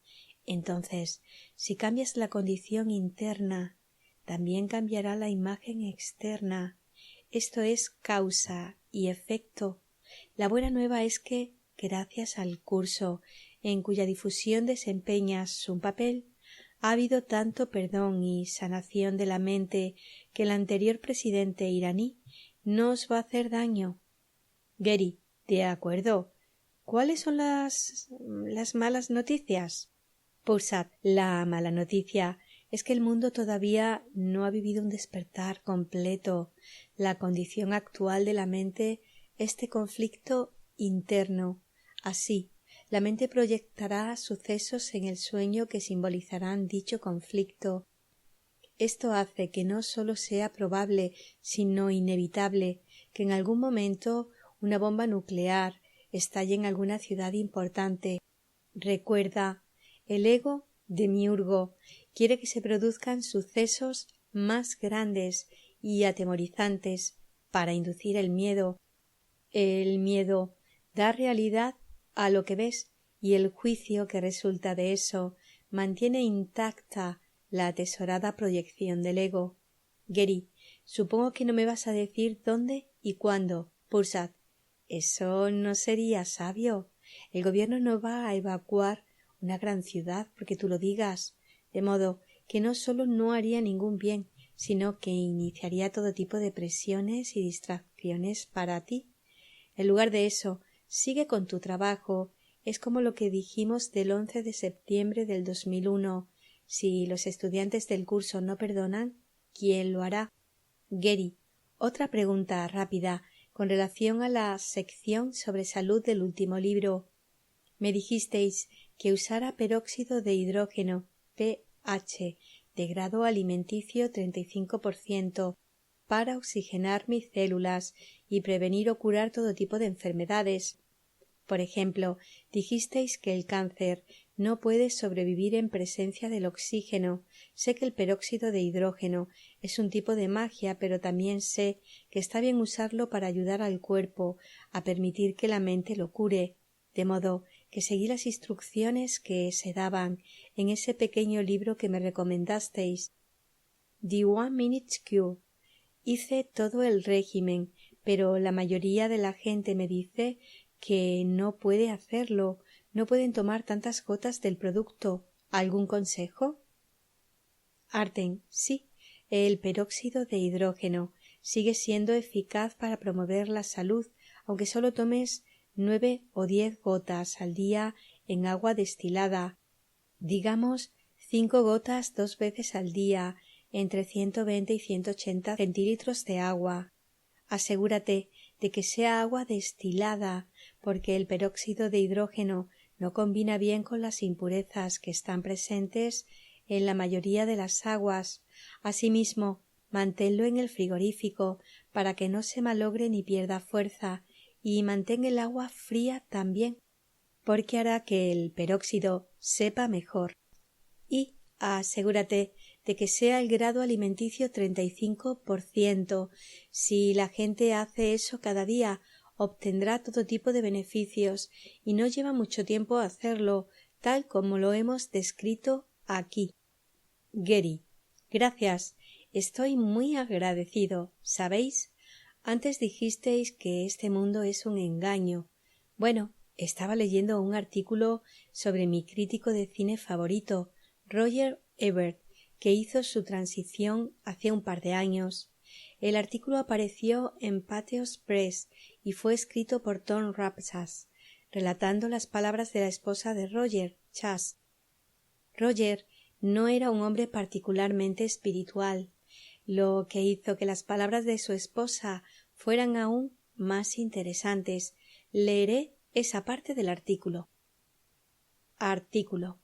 entonces, si cambias la condición interna, también cambiará la imagen externa. Esto es causa y efecto. La buena nueva es que, gracias al curso, en cuya difusión desempeñas un papel, ha habido tanto perdón y sanación de la mente que el anterior presidente iraní no os va a hacer daño. Gary, de acuerdo. ¿Cuáles son las malas noticias? Pursat: la mala noticia es que el mundo todavía no ha vivido un despertar completo. La condición actual de la mente, este conflicto interno. Así, la mente proyectará sucesos en el sueño que simbolizarán dicho conflicto. Esto hace que no solo sea probable, sino inevitable, que en algún momento una bomba nuclear estalle en alguna ciudad importante. Recuerda, el ego demiurgo quiere que se produzcan sucesos más grandes y atemorizantes para inducir el miedo. El miedo da realidad a lo que ves y el juicio que resulta de eso mantiene intacta la atesorada proyección del ego. Gary, supongo que no me vas a decir dónde y cuándo. Pursat: eso no sería sabio. El gobierno no va a evacuar una gran ciudad porque tú lo digas, de modo que no solo no haría ningún bien, sino que iniciaría todo tipo de presiones y distracciones para ti. En lugar de eso, sigue con tu trabajo. Es como lo que dijimos del 11 de septiembre del 2001. Si los estudiantes del curso no perdonan, ¿quién lo hará? Gary, otra pregunta rápida con relación a la sección sobre salud del último libro. Me dijisteis que usara peróxido de hidrógeno, pH, de grado alimenticio 35%, para oxigenar mis células y prevenir o curar todo tipo de enfermedades. Por ejemplo, dijisteis que el cáncer no puede sobrevivir en presencia del oxígeno. Sé que el peróxido de hidrógeno es un tipo de magia, pero también sé que está bien usarlo para ayudar al cuerpo a permitir que la mente lo cure, de modo que seguí las instrucciones que se daban en ese pequeño libro que me recomendasteis. The One Minute Cure. Hice todo el régimen, pero la mayoría de la gente me dice que no puede hacerlo, no pueden tomar tantas gotas del producto. ¿Algún consejo? Arten, sí, el peróxido de hidrógeno sigue siendo eficaz para promover la salud, aunque solo tomes 9 o 10 gotas al día en agua destilada, digamos 5 gotas 2 veces al día, entre 120 y 180 centilitros de agua. Asegúrate de que sea agua destilada, porque el peróxido de hidrógeno no combina bien con las impurezas que están presentes en la mayoría de las aguas. Asimismo, manténlo en el frigorífico para que no se malogre ni pierda fuerza, y mantén el agua fría también, porque hará que el peróxido sepa mejor. Y Asegúrate de que sea el grado alimenticio 35%. Si la gente hace eso cada día, obtendrá todo tipo de beneficios y no lleva mucho tiempo hacerlo, tal como lo hemos descrito aquí. Gary: gracias. Estoy muy agradecido. ¿Sabéis? Antes dijisteis que este mundo es un engaño. Bueno, estaba leyendo un artículo sobre mi crítico de cine favorito, Roger Ebert, que hizo su transición hace un par de años. El artículo apareció en Patheos Press y fue escrito por Tom Rapsas, relatando las palabras de la esposa de Roger, Chas. Roger no era un hombre particularmente espiritual, lo que hizo que las palabras de su esposa fueran aún más interesantes. Leeré esa parte del artículo. Artículo.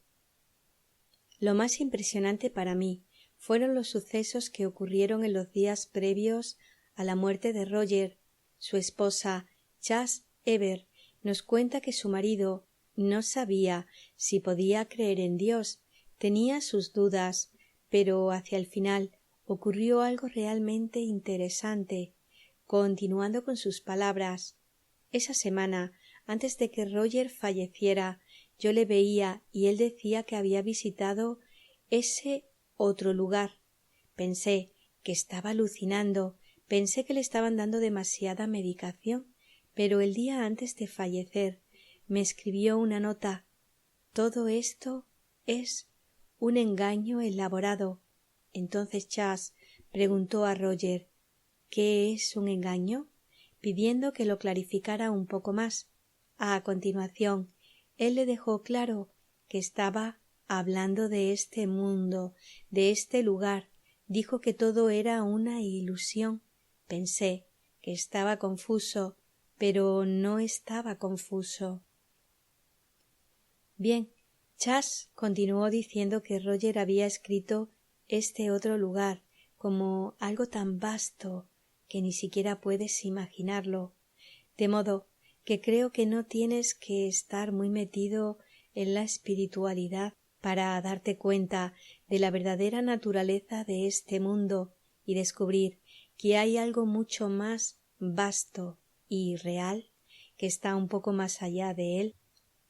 Lo más impresionante para mí fueron los sucesos que ocurrieron en los días previos a la muerte de Roger. Su esposa, Chas Ebert, nos cuenta que su marido no sabía si podía creer en Dios, tenía sus dudas, pero hacia el final ocurrió algo realmente interesante. Continuando con sus palabras, esa semana, antes de que Roger falleciera, yo le veía y él decía que había visitado ese otro lugar. Pensé que estaba alucinando, pensé que le estaban dando demasiada medicación, pero el día antes de fallecer me escribió una nota. Todo esto es un engaño elaborado. Entonces Chas preguntó a Roger ¿qué es un engaño?, pidiendo que lo clarificara un poco más. A continuación, él le dejó claro que estaba hablando de este mundo, de este lugar. Dijo que todo era una ilusión. Pensé que estaba confuso, pero no estaba confuso. Bien, Chas continuó diciendo que Roger había escrito este otro lugar como algo tan vasto que ni siquiera puedes imaginarlo, de modo que creo que no tienes que estar muy metido en la espiritualidad para darte cuenta de la verdadera naturaleza de este mundo y descubrir que hay algo mucho más vasto y real que está un poco más allá de él.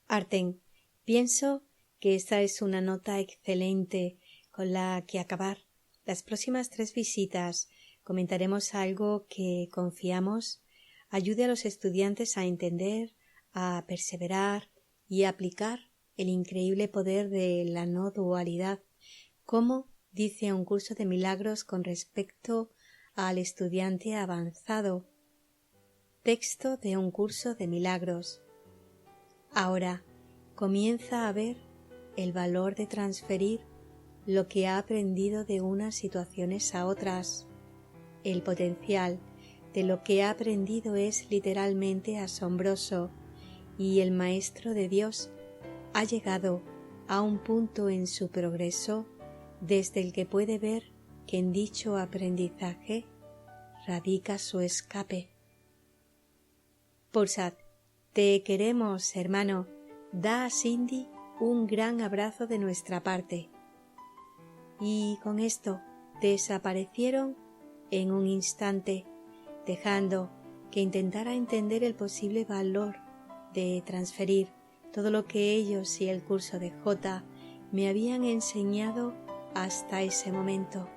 Arten, pienso que esta es una nota excelente con la que acabar. Las próximas 3 visitas comentaremos algo que confiamos ayude a los estudiantes a entender, a perseverar y a aplicar el increíble poder de la no dualidad, como dice un curso de milagros con respecto al estudiante avanzado. Texto de un curso de milagros. Ahora comienza a ver el valor de transferir lo que ha aprendido de unas situaciones a otras. El potencial de lo que ha aprendido es literalmente asombroso y el Maestro de Dios ha llegado a un punto en su progreso desde el que puede ver que en dicho aprendizaje radica su escape. Pulsad, te queremos, hermano. Da a Cindy un gran abrazo de nuestra parte. Y con esto desaparecieron en un instante, dejando que intentara entender el posible valor de transferir todo lo que ellos y el curso de J me habían enseñado hasta ese momento.